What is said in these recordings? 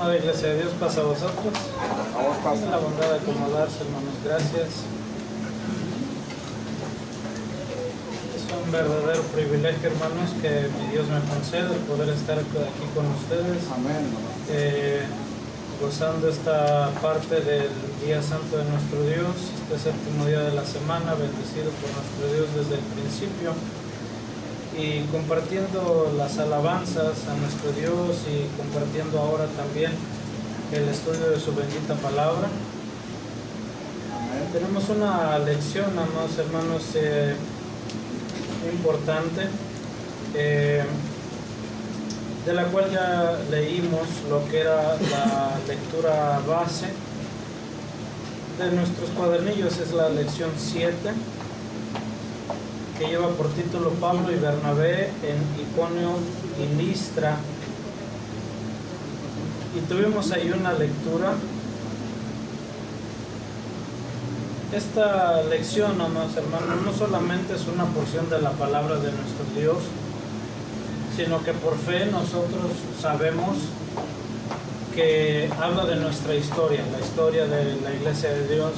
Amada Iglesia de Dios, pasa a vosotros. La bondad de acomodarse, hermanos, gracias. Es un verdadero privilegio, hermanos, que mi Dios me concede el poder estar aquí con ustedes. Amén. Gozando esta parte del Día Santo de nuestro Dios, este séptimo día de la semana, bendecido por nuestro Dios desde el principio, y compartiendo las alabanzas a nuestro Dios y compartiendo ahora también el estudio de su bendita palabra. Amén. Tenemos una lección, amados hermanos, importante, de la cual ya leímos lo que era la lectura base de nuestros cuadernillos. Es la lección 7, que lleva por título Pablo y Bernabé en Iconio y Listra, y tuvimos ahí una lectura. Esta lección, amados hermanos, no solamente es una porción de la palabra de nuestro Dios, sino que por fe nosotros sabemos que habla de nuestra historia, la historia de la Iglesia de Dios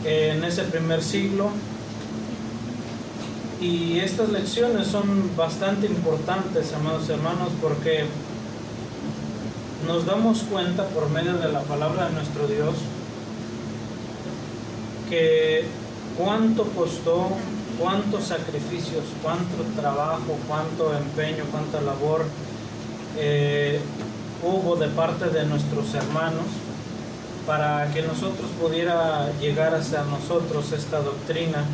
en ese primer siglo. Y estas lecciones son bastante importantes, amados hermanos, porque nos damos cuenta por medio de la palabra de nuestro Dios que cuánto costó, cuántos sacrificios, cuánto trabajo, cuánto empeño, cuánta labor hubo de parte de nuestros hermanos para que nosotros pudiera llegar hasta nosotros esta doctrina,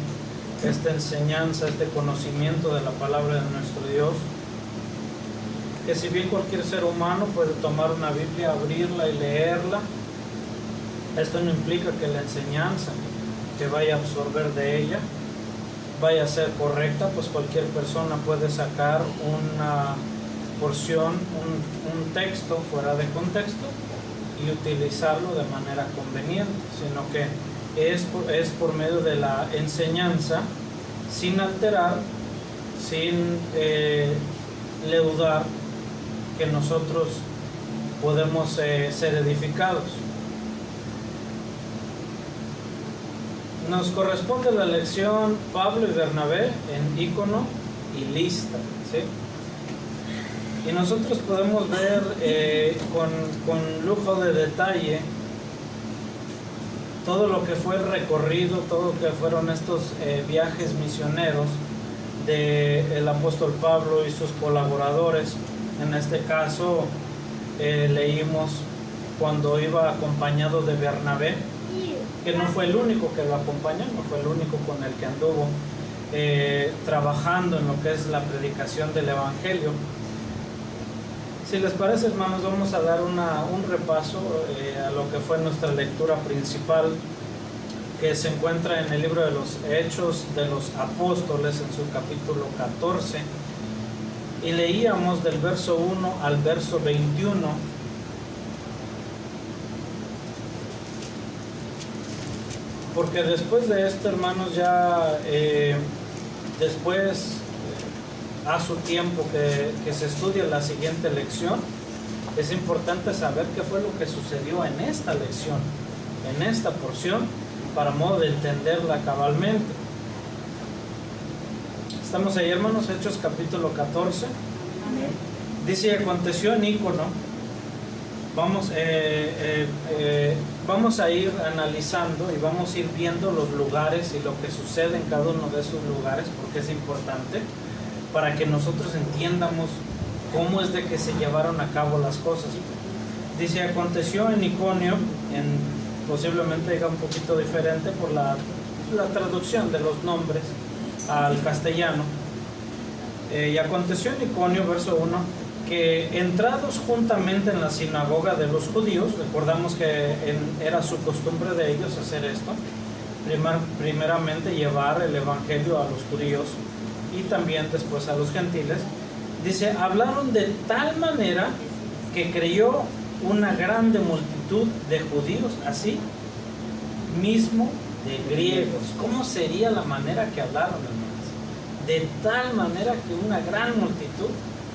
esta enseñanza, este conocimiento de la palabra de nuestro Dios. Que si bien cualquier ser humano puede tomar una Biblia, abrirla y leerla, esto no implica que la enseñanza que vaya a absorber de ella vaya a ser correcta, pues cualquier persona puede sacar una porción, un texto fuera de contexto y utilizarlo de manera conveniente, sino que es por medio de la enseñanza, sin alterar, sin leudar, que nosotros podemos ser edificados. Nos corresponde la lección Pablo y Bernabé en Icono y Listra, ¿sí? Y nosotros podemos ver con lujo de detalle todo lo que fue el recorrido, todo lo que fueron estos viajes misioneros del apóstol Pablo y sus colaboradores. En este caso leímos cuando iba acompañado de Bernabé, que no fue el único que lo acompañó, no fue el único con el que anduvo trabajando en lo que es la predicación del Evangelio. Si les parece, hermanos, vamos a dar un repaso a lo que fue nuestra lectura principal, que se encuentra en el libro de los Hechos de los Apóstoles, en su capítulo 14, y leíamos del verso 1 al verso 21. Porque después de esto, hermanos, ya después, a su tiempo que se estudia la siguiente lección, es importante saber qué fue lo que sucedió en esta lección, en esta porción, para modo de entenderla cabalmente. Estamos ahí, hermanos, Hechos capítulo 14. Dice: aconteció en Icono. Vamos a ir analizando y vamos a ir viendo los lugares y lo que sucede en cada uno de esos lugares, porque es importante para que nosotros entiendamos cómo es de que se llevaron a cabo las cosas. Dice: aconteció en Iconio, posiblemente diga un poquito diferente por la traducción de los nombres al castellano. Y aconteció en Iconio, verso 1, que entrados juntamente en la sinagoga de los judíos, recordamos que era su costumbre de ellos hacer esto, primeramente llevar el evangelio a los judíos y también después a los gentiles. Dice: hablaron de tal manera que creyó una grande multitud de judíos, así mismo de griegos. ¿Cómo sería la manera que hablaron, hermanos? De tal manera que una gran multitud,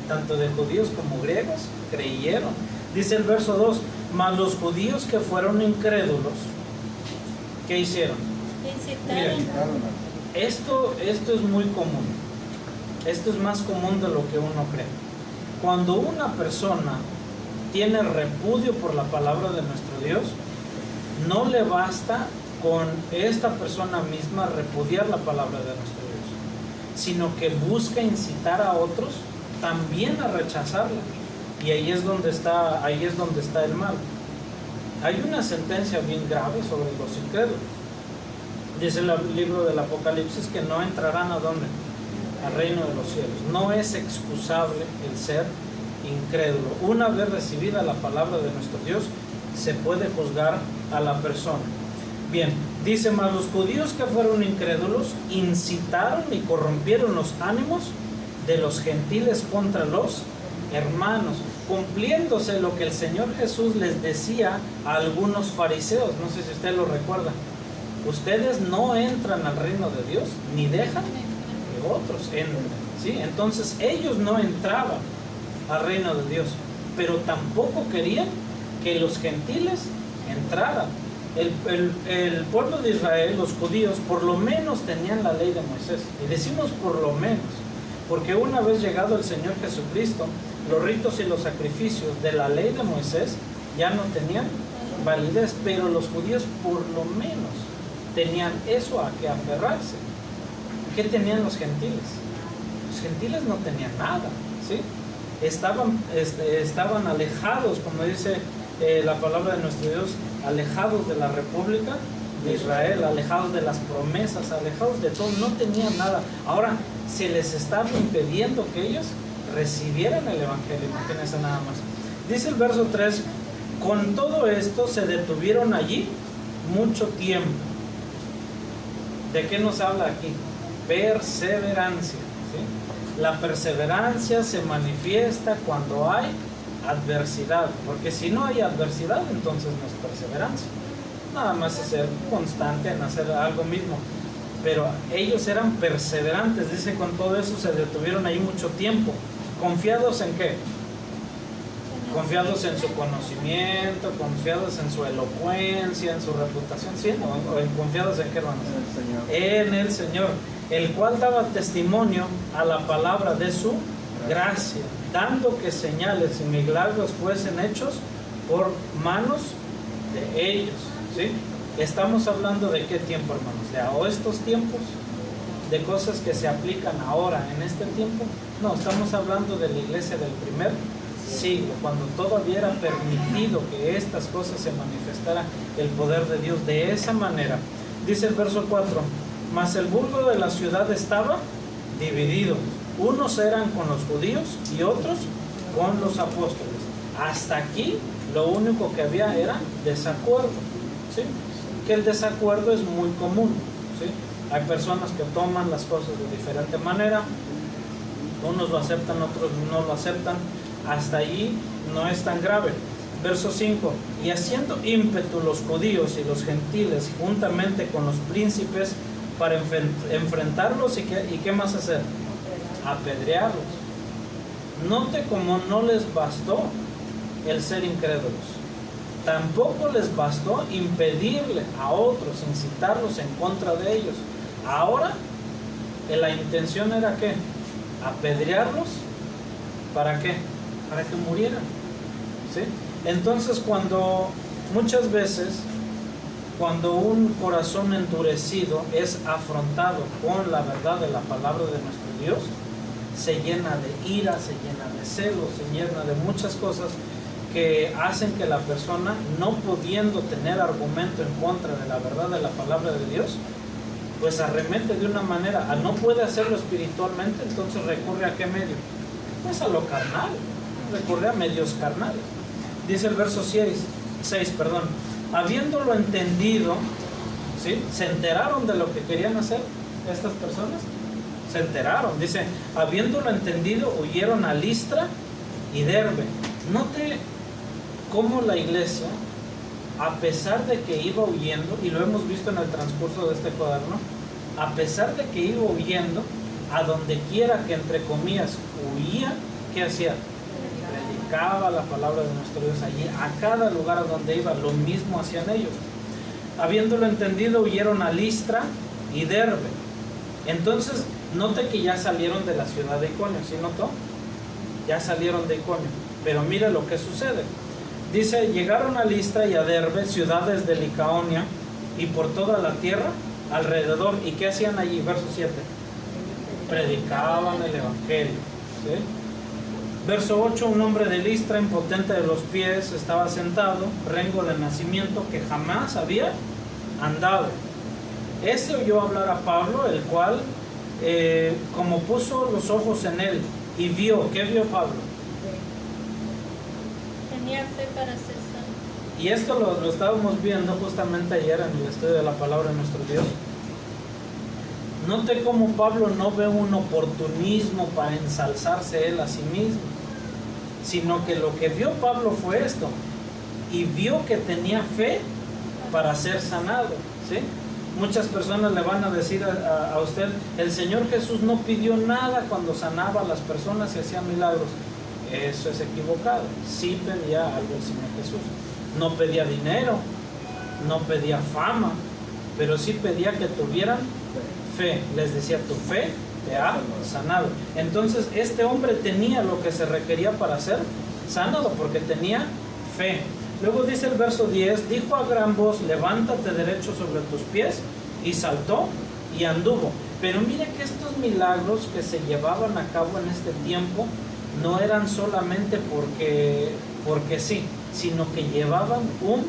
tanto de judíos como griegos, creyeron. Dice el verso 2, mas los judíos que fueron incrédulos, ¿qué hicieron? Miren, esto es muy común. Esto es más común de lo que uno cree. Cuando una persona tiene repudio por la palabra de nuestro Dios, no le basta con esta persona misma repudiar la palabra de nuestro Dios, sino que busca incitar a otros también a rechazarla. Y ahí es donde está el mal. Hay una sentencia bien grave sobre los incrédulos. Dice el libro del Apocalipsis que no entrarán ¿a dónde? Al reino de los cielos. No es excusable el ser incrédulo. Una vez recibida la palabra de nuestro Dios, se puede juzgar a la persona. Bien, dice, mas los judíos que fueron incrédulos incitaron y corrompieron los ánimos de los gentiles contra los hermanos, cumpliéndose lo que el Señor Jesús les decía a algunos fariseos. No sé si usted lo recuerda. Ustedes no entran al reino de Dios, ni dejan que otros entren, ¿sí? Entonces ellos no entraban al reino de Dios, pero tampoco querían que los gentiles entraran. El pueblo de Israel, los judíos, por lo menos tenían la ley de Moisés. Y decimos por lo menos, porque una vez llegado el Señor Jesucristo, los ritos y los sacrificios de la ley de Moisés ya no tenían validez, pero los judíos por lo menos tenían eso a que aferrarse. ¿Qué tenían los gentiles? Los gentiles no tenían nada, ¿sí? Estaban alejados, como dice la palabra de nuestro Dios, alejados de la República de Israel, alejados de las promesas, alejados de todo, no tenían nada. Ahora se les estaba impidiendo que ellos recibieran el Evangelio. Imagínense nada más. Dice el verso 3, con todo esto se detuvieron allí mucho tiempo. ¿De qué nos habla aquí? Perseverancia, ¿sí? La perseverancia se manifiesta cuando hay adversidad, porque si no hay adversidad, entonces no es perseverancia. Nada más es ser constante en hacer algo mismo. Pero ellos eran perseverantes, dice, con todo eso se detuvieron ahí mucho tiempo. ¿Confiados en qué? Confiados en su conocimiento, confiados en su elocuencia, en su reputación, ¿sí? ¿O confiados en qué, hermanos? En el Señor, el cual daba testimonio a la palabra de su gracia, dando que señales y milagros fuesen hechos por manos de ellos, ¿sí? Estamos hablando de qué tiempo, hermanos, de estos tiempos, de cosas que se aplican ahora en este tiempo. No, estamos hablando de la iglesia del primer siglo, cuando todavía era permitido que estas cosas se manifestaran, el poder de Dios de esa manera. Dice el verso 4, mas el burgo de la ciudad estaba dividido, unos eran con los judíos y otros con los apóstoles. Hasta aquí lo único que había era desacuerdo, ¿sí? Que el desacuerdo es muy común, ¿sí? Hay personas que toman las cosas de diferente manera, unos lo aceptan, otros no lo aceptan. Hasta allí no es tan grave. Verso 5, y haciendo ímpetu los judíos y los gentiles juntamente con los príncipes para enfrentarlos, ¿y qué más hacer? Apedrearlos. Note cómo no les bastó el ser incrédulos, tampoco les bastó impedirle a otros, incitarlos en contra de ellos. Ahora la intención era ¿qué? Apedrearlos. ¿Para qué? Para que murieran, ¿sí? Entonces muchas veces cuando un corazón endurecido es afrontado con la verdad de la palabra de nuestro Dios, se llena de ira, se llena de celos, se llena de muchas cosas que hacen que la persona, no pudiendo tener argumento en contra de la verdad de la palabra de Dios, pues arremete de una manera, no puede hacerlo espiritualmente, entonces recurre ¿a qué medio? Pues a lo carnal, recurre a medios carnales. Dice el verso 6, habiéndolo entendido, ¿sí? Se enteraron de lo que querían hacer estas personas, se enteraron, dice, habiéndolo entendido, huyeron a Listra y Derbe. Note cómo la iglesia, a pesar de que iba huyendo, y lo hemos visto en el transcurso de este cuaderno, a pesar de que iba huyendo, a donde quiera que entre comillas huía, ¿qué hacía? predicaba la palabra de nuestro Dios allí. A cada lugar a donde iba, lo mismo hacían ellos. Habiéndolo entendido, huyeron a Listra y Derbe. Entonces, note que ya salieron de la ciudad de Iconio, ¿sí notó? Ya salieron de Iconio. Pero mire lo que sucede. Dice, llegaron a Listra y a Derbe, ciudades de Licaonia, y por toda la tierra alrededor. ¿Y qué hacían allí? Verso 7. Predicaban el evangelio. ¿Sí? Verso 8, un hombre de Listra, impotente de los pies, estaba sentado, rengo de nacimiento, que jamás había andado. Este oyó hablar a Pablo, el cual, como puso los ojos en él y vio, ¿qué vio Pablo? Tenía fe para ser santo. Y esto lo estábamos viendo justamente ayer en el estudio de la palabra de nuestro Dios. Note cómo Pablo no ve un oportunismo para ensalzarse él a sí mismo, sino que lo que vio Pablo fue esto, y vio que tenía fe para ser sanado, ¿sí? Muchas personas le van a decir a usted, el Señor Jesús no pidió nada cuando sanaba a las personas y hacía milagros. Eso es equivocado. Sí pedía algo el Señor Jesús. No pedía dinero, no pedía fama, pero sí pedía que tuvieran fe. Les decía, tu fe te ha sanado. Entonces este hombre tenía lo que se requería para ser sanado, porque tenía fe. Luego dice el verso 10, dijo a gran voz, levántate derecho sobre tus pies, y saltó y anduvo. Pero mire que estos milagros que se llevaban a cabo en este tiempo no eran solamente porque sí, sino que llevaban un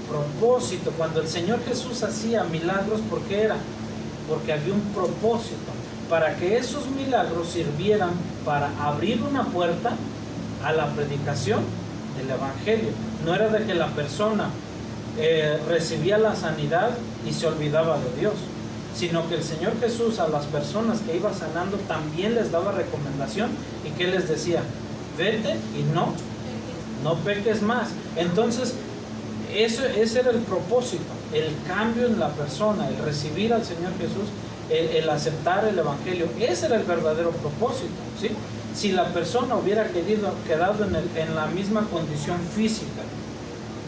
propósito. Cuando el Señor Jesús hacía milagros, ¿por qué era? Porque había un propósito, para que esos milagros sirvieran para abrir una puerta a la predicación del evangelio. No era de que la persona recibía la sanidad y se olvidaba de Dios, sino que el Señor Jesús a las personas que iba sanando también les daba recomendación. ¿Y qué les decía? Vete y no peques más. Entonces ese era el propósito, el cambio en la persona, el recibir al Señor Jesús, el aceptar el evangelio. Ese era el verdadero propósito, ¿sí? Si la persona hubiera quedado en la misma condición física,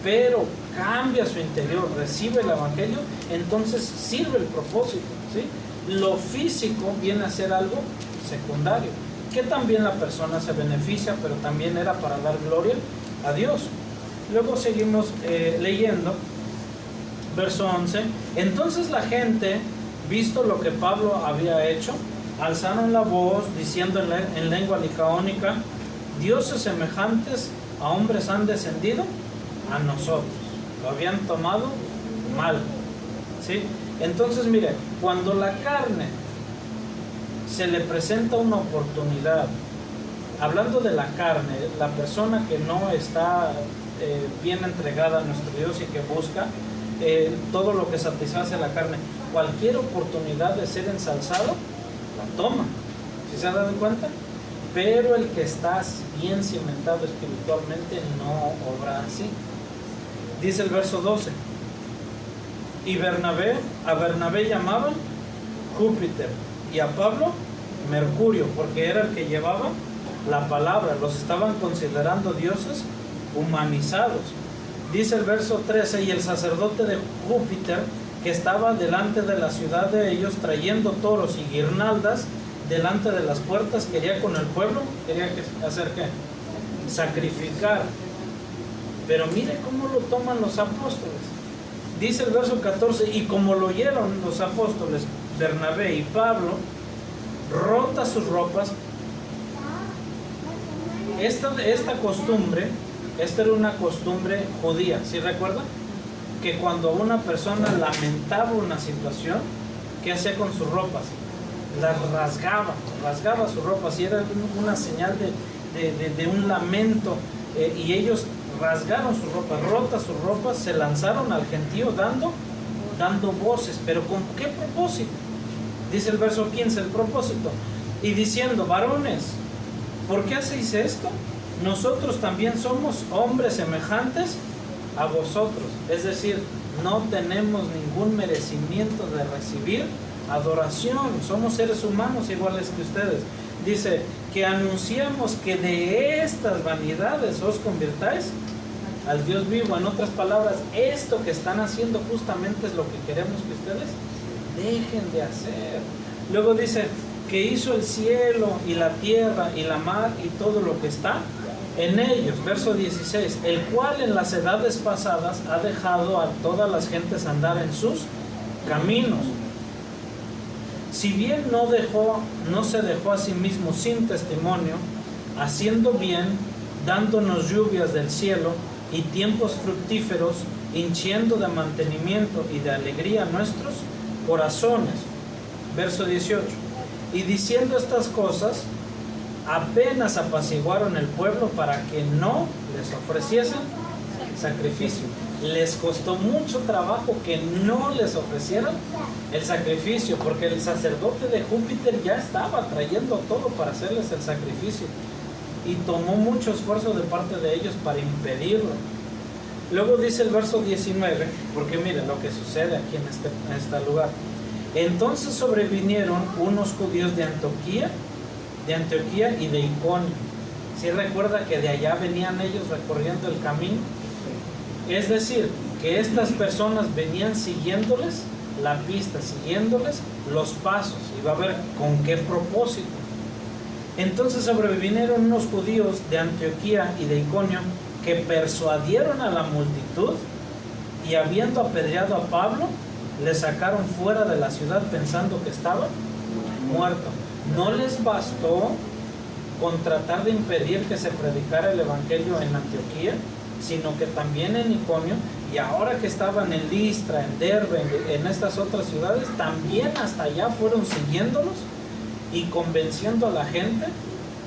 pero cambia su interior, recibe el evangelio, entonces sirve el propósito, ¿sí? Lo físico viene a ser algo secundario, que también la persona se beneficia, pero también era para dar gloria a Dios. Luego seguimos leyendo, verso 11. Entonces la gente, visto lo que Pablo había hecho, alzaron la voz, diciendo en lengua licaónica, dioses semejantes a hombres han descendido a nosotros. Lo habían tomado mal, ¿sí? Entonces mire, cuando la carne se le presenta una oportunidad, hablando de la carne, la persona que no está bien entregada a nuestro Dios y que busca todo lo que satisface la carne, cualquier oportunidad de ser ensalzado la toma, ¿sí se ha dado cuenta? Pero el que está bien cimentado espiritualmente no obra así. Dice el verso 12, y a Bernabé llamaban Júpiter y a Pablo Mercurio, porque era el que llevaba la palabra. Los estaban considerando dioses humanizados. Dice el verso 13, y el sacerdote de Júpiter, que estaba delante de la ciudad de ellos, trayendo toros y guirnaldas delante de las puertas, quería con el pueblo, quería hacer ¿qué? Sacrificar. Pero mire cómo lo toman los apóstoles. Dice el verso 14, y como lo oyeron los apóstoles Bernabé y Pablo, rotas sus ropas. Esta costumbre, esta era una costumbre judía, ¿sí recuerdan? Que cuando una persona lamentaba una situación, ¿qué hacía con sus ropas? Las rasgaba sus ropas, y era una señal de un lamento, y ellos rasgaron sus ropas, rotas sus ropas, se lanzaron al gentío dando voces. ¿Pero con qué propósito? Dice el verso 15, el propósito, y diciendo, varones, ¿por qué hacéis esto? Nosotros también somos hombres semejantes a vosotros. Es decir, no tenemos ningún merecimiento de recibir adoración, somos seres humanos iguales que ustedes. Dice, que anunciamos que de estas vanidades os convirtáis al Dios vivo. En otras palabras, esto que están haciendo justamente es lo que queremos que ustedes dejen de hacer. Luego dice que hizo el cielo y la tierra y la mar y todo lo que está en ellos. Verso 16, el cual en las edades pasadas ha dejado a todas las gentes andar en sus caminos. Si bien no se dejó a sí mismo sin testimonio, haciendo bien, dándonos lluvias del cielo y tiempos fructíferos, hinchiendo de mantenimiento y de alegría nuestros corazones. Verso 18, y diciendo estas cosas, apenas apaciguaron el pueblo para que no les ofreciesen sacrificio. Les costó mucho trabajo que no les ofrecieran el sacrificio, porque el sacerdote de Júpiter ya estaba trayendo todo para hacerles el sacrificio, y tomó mucho esfuerzo de parte de ellos para impedirlo. Luego dice el verso 19, porque miren lo que sucede aquí en este lugar. Entonces sobrevinieron unos judíos de Antioquía y de Iconio. ¿Sí recuerda que de allá venían ellos recorriendo el camino? Es decir, que estas personas venían siguiéndoles la pista, siguiéndoles los pasos, y va a ver con qué propósito. Entonces sobrevinieron unos judíos de Antioquía y de Iconio que persuadieron a la multitud, y habiendo apedreado a Pablo, le sacaron fuera de la ciudad pensando que estaba muerto. No les bastó con tratar de impedir que se predicara el evangelio en Antioquía, sino que también en Iconio, y ahora que estaban en Listra, en Derbe, en estas otras ciudades, también hasta allá fueron siguiéndolos y convenciendo a la gente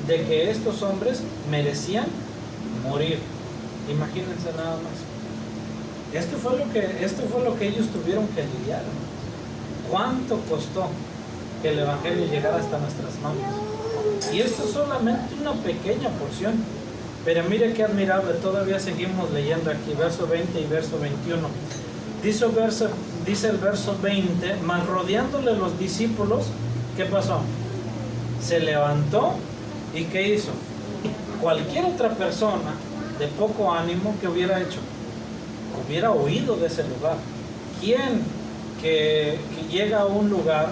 de que estos hombres merecían morir. Imagínense nada más. Esto fue lo que ellos tuvieron que lidiar. ¿Cuánto costó que el evangelio llegara hasta nuestras manos? Y esto es solamente una pequeña porción. Pero mire qué admirable, todavía seguimos leyendo aquí, verso 20 y verso 21. Dice el verso 20, mas rodeándole los discípulos, ¿qué pasó? Se levantó, ¿y qué hizo? Cualquier otra persona de poco ánimo, ¿qué hubiera hecho? Hubiera huido de ese lugar. ¿Quién que llega a un lugar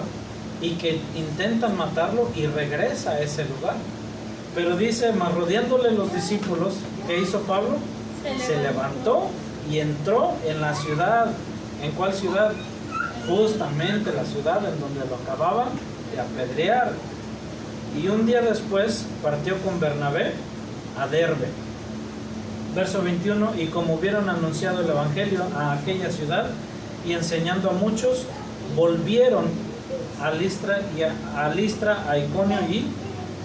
y que intentan matarlo y regresa a ese lugar? Pero dice, mas rodeándole los discípulos, ¿qué hizo Pablo? Se levantó y entró en la ciudad. ¿En cuál ciudad? Justamente la ciudad en donde lo acababan de apedrear. Y un día después partió con Bernabé a Derbe. Verso 21, y como hubieron anunciado el evangelio a aquella ciudad y enseñando a muchos, volvieron a Listra, a Iconio y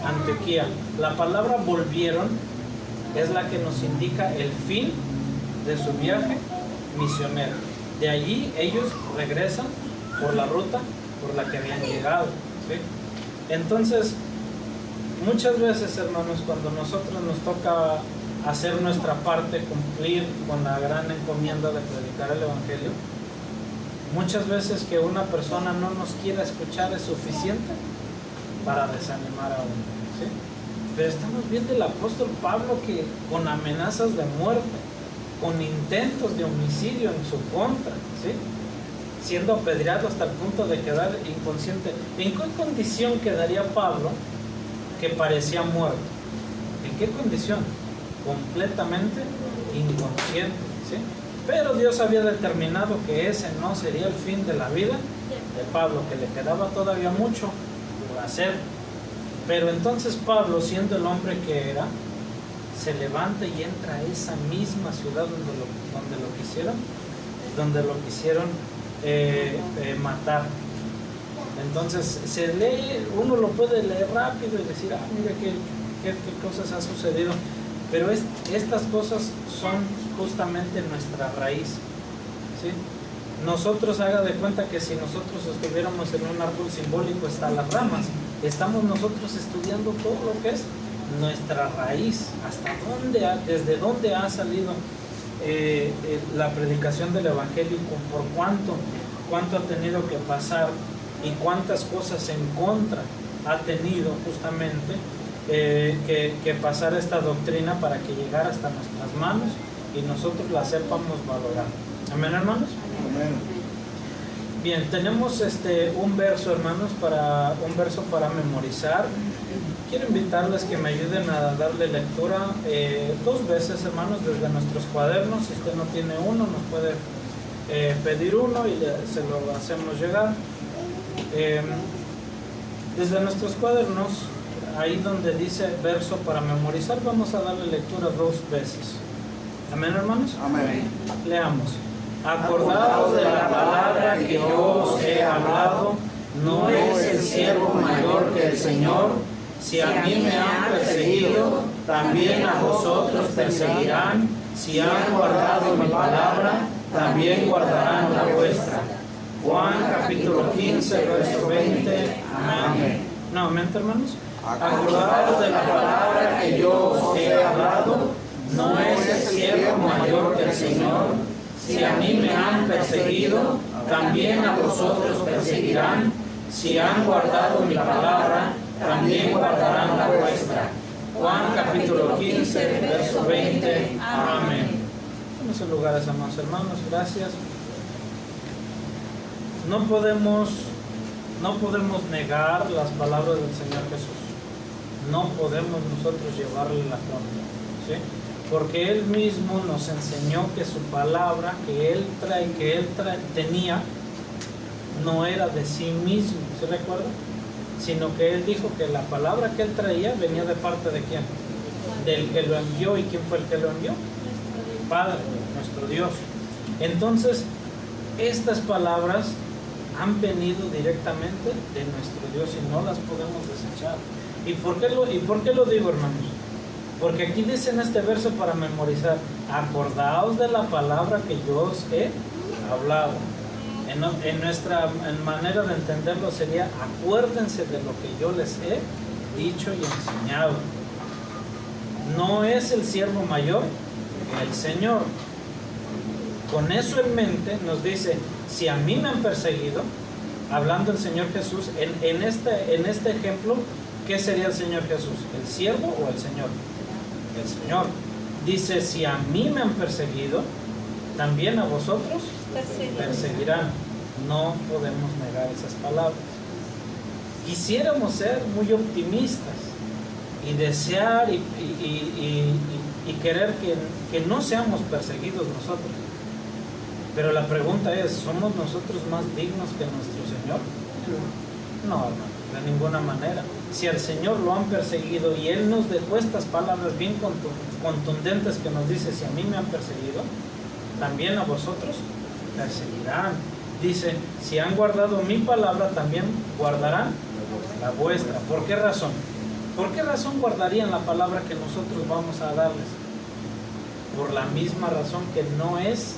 Antioquía. La palabra volvieron es la que nos indica el fin de su viaje misionero. De allí ellos regresan por la ruta por la que habían llegado, ¿sí? Entonces, muchas veces, hermanos, cuando nosotros nos toca hacer nuestra parte, cumplir con la gran encomienda de predicar el evangelio, muchas veces que una persona no nos quiera escuchar es suficiente para desanimar a uno, ¿sí? Pero estamos viendo el apóstol Pablo que con amenazas de muerte, con intentos de homicidio en su contra, ¿sí? Siendo apedreado hasta el punto de quedar inconsciente. ¿En qué condición quedaría Pablo que parecía muerto? ¿En qué condición? Completamente inconsciente, ¿sí? Pero Dios había determinado que ese no sería el fin de la vida de Pablo, que le quedaba todavía mucho por hacer. Pero entonces Pablo, siendo el hombre que era, se levanta y entra a esa misma ciudad donde lo quisieron matar. Entonces se lee, uno lo puede leer rápido y decir, mira qué cosas han sucedido, pero estas cosas son justamente nuestra raíz, ¿sí? Nosotros, haga de cuenta que si nosotros estuviéramos en un árbol simbólico, están las ramas, estamos nosotros estudiando todo lo que es nuestra raíz, desde dónde ha salido la predicación del evangelio, por cuánto ha tenido que pasar y cuántas cosas en contra ha tenido justamente que pasar esta doctrina para que llegara hasta nuestras manos y nosotros la sepamos valorar. Amén, hermanos. Amén. Bien, tenemos un verso, hermanos, un verso para memorizar. Quiero invitarles que me ayuden a darle lectura 2 veces, hermanos, desde nuestros cuadernos. Si usted no tiene uno, nos puede pedir uno y se lo hacemos llegar. Desde nuestros cuadernos, ahí donde dice verso para memorizar, vamos a darle lectura 2 veces. Amén, hermanos. Amén. Leamos. Acordaos de la palabra que yo os he hablado, no es el siervo mayor que el Señor. Si a mí me han perseguido, también a vosotros perseguirán. Si han guardado mi palabra, también guardarán la vuestra. Juan capítulo 15, verso 20. Amén. Nuevamente, hermanos. Acordaos de la palabra que yo os he hablado, no es el siervo mayor que el Señor. Si a mí me han perseguido, también a vosotros perseguirán. Si han guardado mi palabra, también guardarán la vuestra. Juan capítulo 15, verso 20. Amén. En esos lugares, amados hermanos, gracias. No podemos negar las palabras del Señor Jesús. No podemos nosotros llevarle la contra, ¿sí? Porque Él mismo nos enseñó que su palabra que Él tenía no era de sí mismo, ¿se recuerda? Sino que Él dijo que la palabra que Él traía venía de parte de ¿quién? Del que lo envió. ¿Y quién fue el que lo envió? Padre, nuestro Dios. Entonces, estas palabras han venido directamente de nuestro Dios y no las podemos desechar. ¿Y por qué lo digo, hermanos? Porque aquí dice en este verso para memorizar: acordaos de la palabra que yo os he hablado. En nuestra manera de entenderlo sería: acuérdense de lo que yo les he dicho y enseñado. No es el siervo mayor que el Señor. Con eso en mente nos dice: si a mí me han perseguido, hablando el Señor Jesús, en este ejemplo, ¿qué sería el Señor Jesús? ¿El siervo o el Señor? El Señor. Dice: si a mí me han perseguido, también a vosotros perseguirán. No podemos negar esas palabras. Quisiéramos ser muy optimistas y desear y querer que no seamos perseguidos nosotros. Pero la pregunta es: ¿somos nosotros más dignos que nuestro Señor? No, hermano, de ninguna manera. Si al Señor lo han perseguido y Él nos dejó estas palabras bien contundentes que nos dice: si a mí me han perseguido, también a vosotros perseguirán. Dice: si han guardado mi palabra, también guardarán la vuestra. ¿Por qué razón? ¿Por qué razón guardarían la palabra que nosotros vamos a darles? Por la misma razón que no es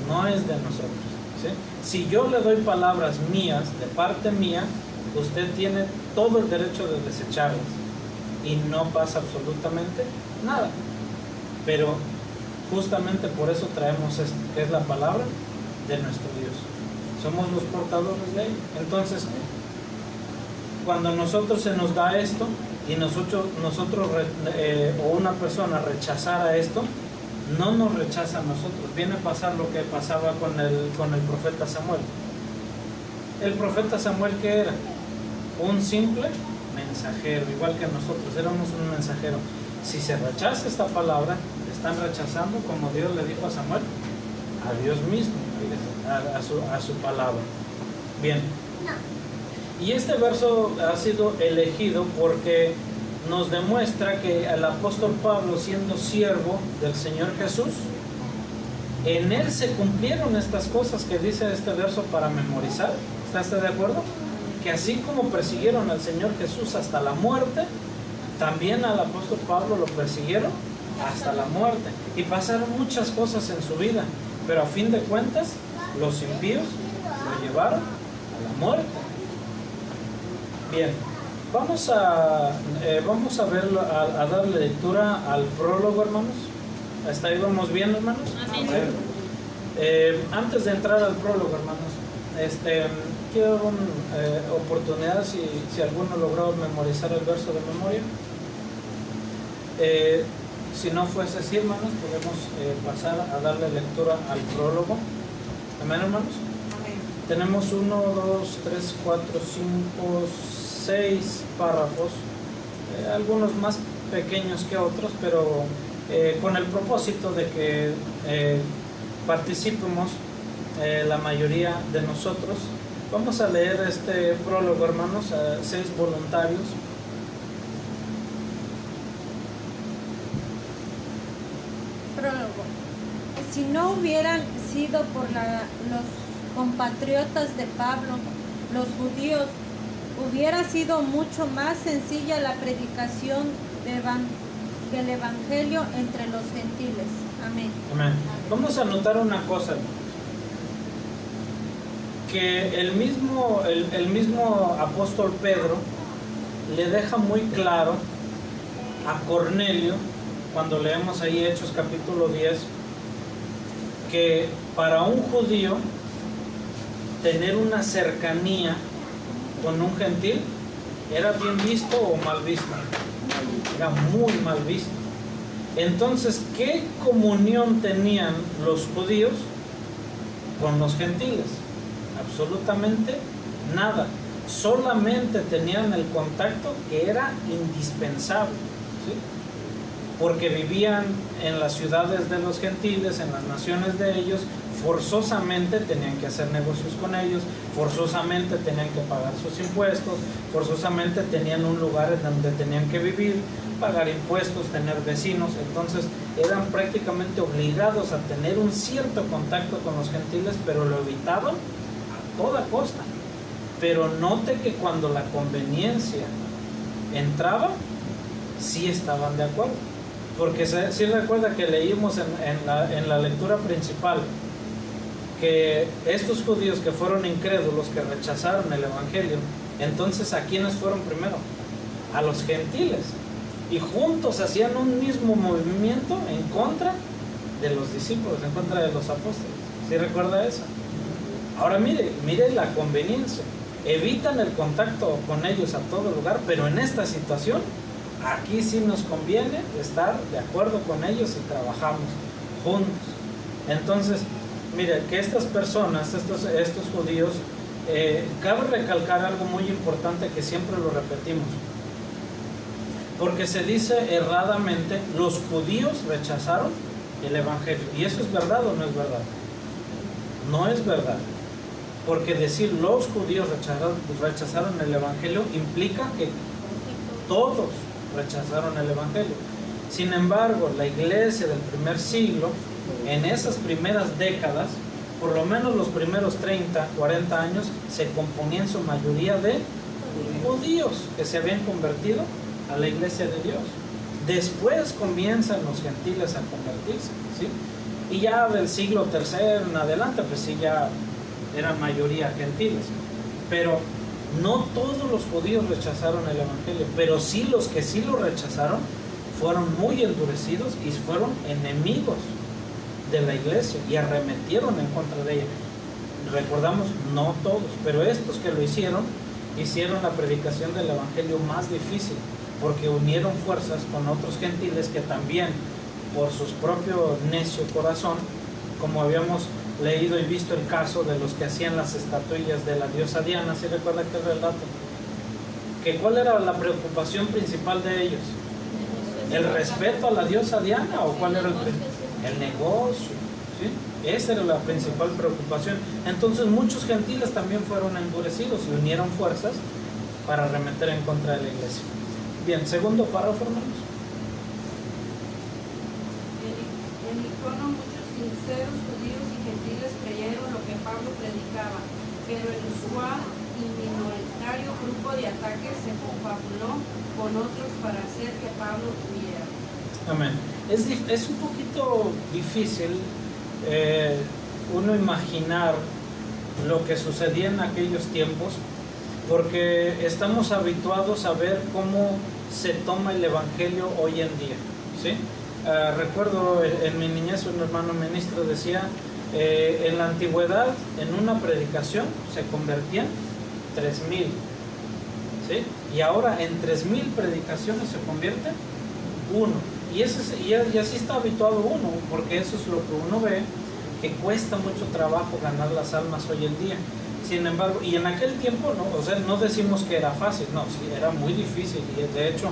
de nosotros, ¿sí? Si yo le doy palabras mías, de parte mía, usted tiene todo el derecho de desecharlas y no pasa absolutamente nada. Pero justamente por eso traemos esto, que es la palabra de nuestro Dios. Somos los portadores de él. Entonces, cuando nosotros se nos da esto y nosotros o una persona rechazara esto, no nos rechaza a nosotros. Viene a pasar lo que pasaba con el profeta Samuel. El profeta Samuel, ¿qué era? Un simple mensajero, igual que nosotros, éramos un mensajero. Si se rechaza esta palabra, están rechazando, como Dios le dijo a Samuel, a Dios mismo, a su palabra. Bien. Y este verso ha sido elegido porque nos demuestra que el apóstol Pablo, siendo siervo del Señor Jesús, en él se cumplieron estas cosas que dice este verso para memorizar. ¿Está usted de acuerdo? Que así como persiguieron al Señor Jesús hasta la muerte, también al apóstol Pablo lo persiguieron hasta la muerte. Y pasaron muchas cosas en su vida, pero a fin de cuentas, los impíos lo llevaron a la muerte. Bien. Vamos a darle lectura al prólogo, hermanos. ¿Hasta ahí vamos bien, hermanos? Amén. Antes de entrar al prólogo, hermanos, quiero una oportunidad, si alguno logró memorizar el verso de memoria. Si no fuese así, hermanos, podemos pasar a darle lectura al prólogo. Amén, hermanos. Amén. Tenemos 1, 2, 3, 4, 5, 6 párrafos, algunos más pequeños que otros, pero con el propósito de que participemos la mayoría de nosotros. Vamos a leer este prólogo, hermanos, a 6 voluntarios. Prólogo. Si no hubieran sido por los compatriotas de Pablo, los judíos, hubiera sido mucho más sencilla la predicación del Evangelio entre los gentiles. Amén. Amén. Vamos a notar una cosa, que el mismo apóstol Pedro le deja muy claro a Cornelio, cuando leemos ahí Hechos capítulo 10, que para un judío tener una cercanía con un gentil era bien visto o mal visto. Era muy mal visto. Entonces, ¿qué comunión tenían los judíos con los gentiles? Absolutamente nada. Solamente tenían el contacto que era indispensable, ¿sí? Porque vivían en las ciudades de los gentiles, en las naciones de ellos, forzosamente tenían que hacer negocios con ellos, forzosamente tenían que pagar sus impuestos, forzosamente tenían un lugar en donde tenían que vivir, pagar impuestos, tener vecinos. Entonces eran prácticamente obligados a tener un cierto contacto con los gentiles, pero lo evitaban a toda costa. Pero note que cuando la conveniencia entraba, sí estaban de acuerdo. Porque sí recuerda que leímos en la lectura principal que estos judíos que fueron incrédulos, que rechazaron el Evangelio, entonces ¿a quiénes fueron primero? A los gentiles. Y juntos hacían un mismo movimiento en contra de los discípulos, en contra de los apóstoles. ¿Sí recuerda eso? Ahora mire la conveniencia. Evitan el contacto con ellos a todo lugar, pero en esta situación, aquí sí nos conviene estar de acuerdo con ellos y trabajamos juntos. Entonces, mire, que estas personas, estos judíos, cabe recalcar algo muy importante que siempre lo repetimos. Porque se dice erradamente, los judíos rechazaron el Evangelio. ¿Y eso es verdad o no es verdad? No es verdad. Porque decir los judíos rechazaron el Evangelio implica que todos rechazaron el Evangelio. Sin embargo, la iglesia del primer siglo, en esas primeras décadas, por lo menos los primeros 30, 40 años, se componía en su mayoría de judíos que se habían convertido a la iglesia de Dios. Después comienzan los gentiles a convertirse, ¿sí? Y ya del siglo III en adelante, pues sí, ya eran mayoría gentiles. Pero no todos los judíos rechazaron el Evangelio, pero sí los que sí lo rechazaron fueron muy endurecidos y fueron enemigos de la iglesia y arremetieron en contra de ella. Recordamos, no todos, pero estos que lo hicieron la predicación del Evangelio más difícil, porque unieron fuerzas con otros gentiles que también, por su propio necio corazón, como habíamos leído y visto el caso de los que hacían las estatuillas de la diosa Diana. ¿Sí recuerda aquel relato? ¿Que cuál era la preocupación principal de ellos? ¿El respeto a la diosa Diana o cuál era el negocio? ¿Sí? Esa era la principal preocupación. Entonces muchos gentiles también fueron endurecidos y unieron fuerzas para arremeter en contra de la iglesia. Bien, segundo párrafo, hermanos. En Icono muchos sinceros judíos y gentiles creyeron lo que Pablo predicaba, pero el usual y minoritario grupo de ataques se confabuló con otros para hacer que Pablo huyera. Amén. Es un poquito difícil uno imaginar lo que sucedía en aquellos tiempos, porque estamos habituados a ver cómo se toma el Evangelio hoy en día, ¿sí? Recuerdo en mi niñez un hermano ministro decía, en la antigüedad en una predicación se convertían 3,000, ¿sí? Y ahora en 3,000 predicaciones se convierten uno. Y así está habituado uno, porque eso es lo que uno ve, que cuesta mucho trabajo ganar las almas hoy en día. Sin embargo, y en aquel tiempo, no, o sea, no decimos que era fácil, no, sí, era muy difícil, y de hecho,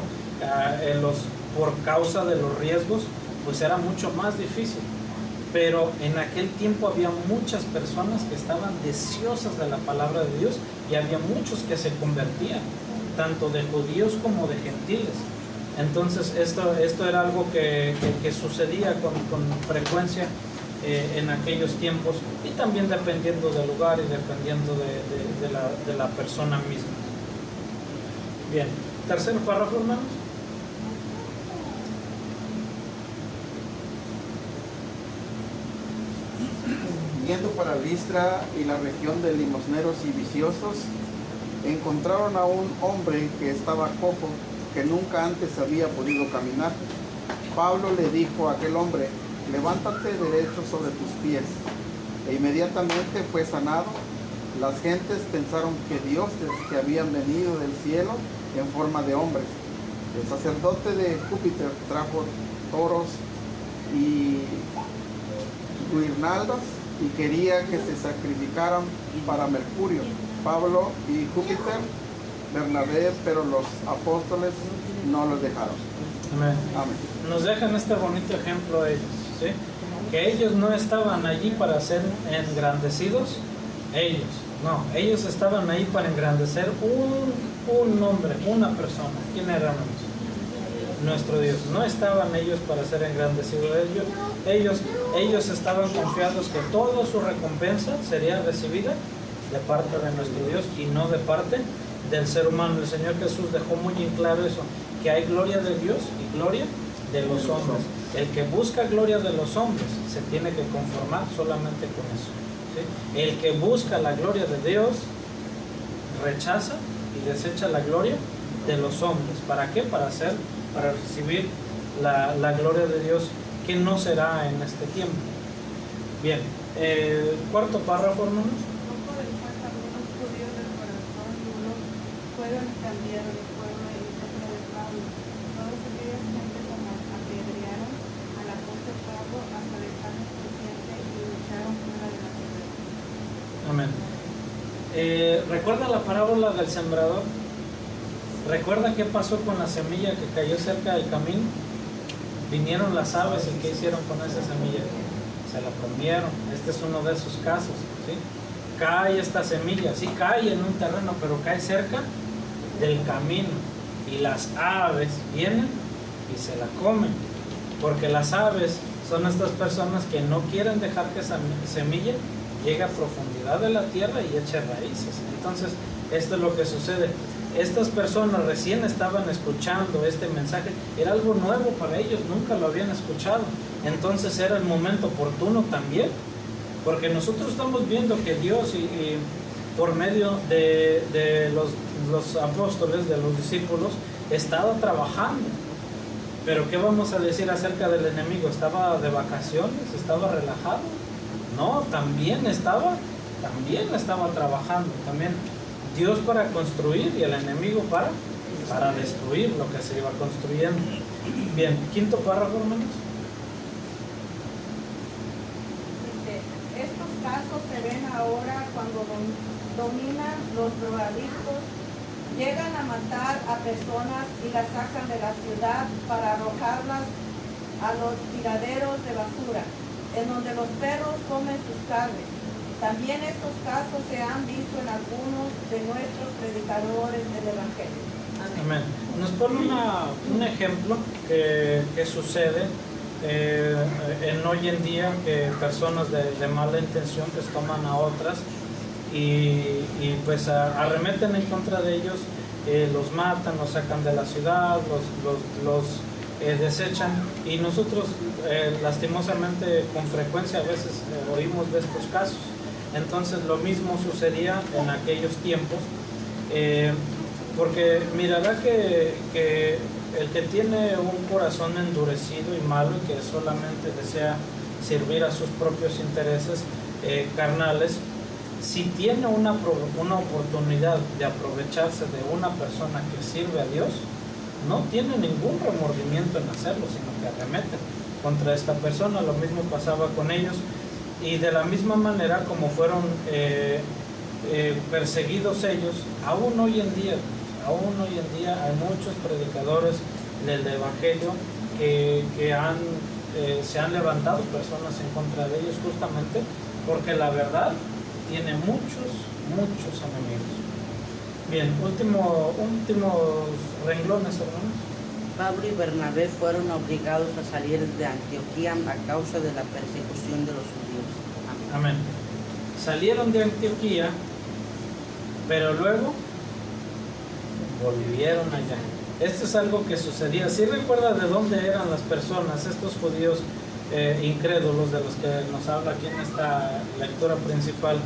por causa de los riesgos, pues era mucho más difícil. Pero en aquel tiempo había muchas personas que estaban deseosas de la palabra de Dios, y había muchos que se convertían, tanto de judíos como de gentiles. Entonces esto era algo que sucedía con frecuencia en aquellos tiempos, y también dependiendo del lugar y dependiendo de la persona misma. Bien, tercer párrafo, hermanos. Yendo para Listra y la región de limosneros y viciosos, encontraron a un hombre que estaba cojo, que nunca antes había podido caminar. Pablo le dijo a aquel hombre: levántate derecho sobre tus pies. E inmediatamente fue sanado. Las gentes pensaron que dioses que habían venido del cielo en forma de hombres. El sacerdote de Júpiter trajo toros y guirnaldas y quería que se sacrificaran para Mercurio, Pablo y Júpiter, Bernabé, pero los apóstoles no los dejaron. Amén. Amén. Nos dejan este bonito ejemplo ellos, ¿sí? Que ellos no estaban allí para ser engrandecidos, ellos estaban ahí para engrandecer un hombre, una persona. ¿Quién era nuestro Dios? No estaban ellos para ser engrandecidos. Ellos estaban confiados que toda su recompensa sería recibida de parte de nuestro Dios y no de parte del ser humano. El Señor Jesús dejó muy en claro eso, que hay gloria de Dios y gloria de los hombres. El que busca gloria de los hombres se tiene que conformar solamente con eso, ¿sí? El que busca la gloria de Dios rechaza y desecha la gloria de los hombres. ¿Para qué? Para recibir la gloria de Dios, que no será en este tiempo. Bien, cuarto párrafo, hermanos. No por el cual algunos judíos del corazón duro fueron y cambiaron el pueblo en contra de Pablo. Todas aquellas gentes apedrearon al apóstol Pablo hasta dejarlo inconsciente y lo echaron fuera de la ciudad. Amén. ¿Recuerda la parábola del sembrador? ¿Recuerda qué pasó con la semilla que cayó cerca del camino? Vinieron las aves y ¿qué hicieron con esa semilla? Se la comieron. Este es uno de esos casos, ¿sí? Cae esta semilla, sí cae en un terreno, pero cae cerca del camino, y las aves vienen y se la comen, porque las aves son estas personas que no quieren dejar que esa semilla llegue a profundidad de la tierra y eche raíces. Entonces, esto es lo que sucede. Estas personas recién estaban escuchando este mensaje, era algo nuevo para ellos, nunca lo habían escuchado. Entonces era el momento oportuno también, porque nosotros estamos viendo que Dios y por medio de los apóstoles, de los discípulos, estaba trabajando. Pero ¿qué vamos a decir acerca del enemigo? ¿Estaba de vacaciones? ¿Estaba relajado? No, también estaba trabajando. También Dios para construir y el enemigo para destruir lo que se iba construyendo. Bien, quinto párrafo, hermanos. Dice, estos casos se ven ahora cuando dominan los drogadictos, llegan a matar a personas y las sacan de la ciudad para arrojarlas a los tiraderos de basura, en donde los perros comen sus carnes. También estos casos se han visto en algunos de nuestros predicadores del Evangelio. Amén. Nos pone un ejemplo que sucede en hoy en día, que personas de mala intención que toman a otras y pues arremeten en contra de ellos, los matan, los sacan de la ciudad, los desechan, y nosotros lastimosamente con frecuencia a veces oímos de estos casos. Entonces lo mismo sucedía en aquellos tiempos, porque mirará que el que tiene un corazón endurecido y malo y que solamente desea servir a sus propios intereses carnales, si tiene una oportunidad de aprovecharse de una persona que sirve a Dios, no tienen ningún remordimiento en hacerlo, sino que arremeten contra esta persona. Lo mismo pasaba con ellos, y de la misma manera como fueron perseguidos ellos, aún hoy en día hay muchos predicadores del Evangelio que se han levantado personas en contra de ellos, justamente porque la verdad tiene muchos enemigos. Bien, últimos renglones, hermanos. Pablo y Bernabé fueron obligados a salir de Antioquía a causa de la persecución de los judíos. Amén. Salieron de Antioquía, pero luego volvieron allá. Esto es algo que sucedía. ¿Sí recuerda de dónde eran las personas, estos judíos incrédulos de los que nos habla aquí en esta lectura principal?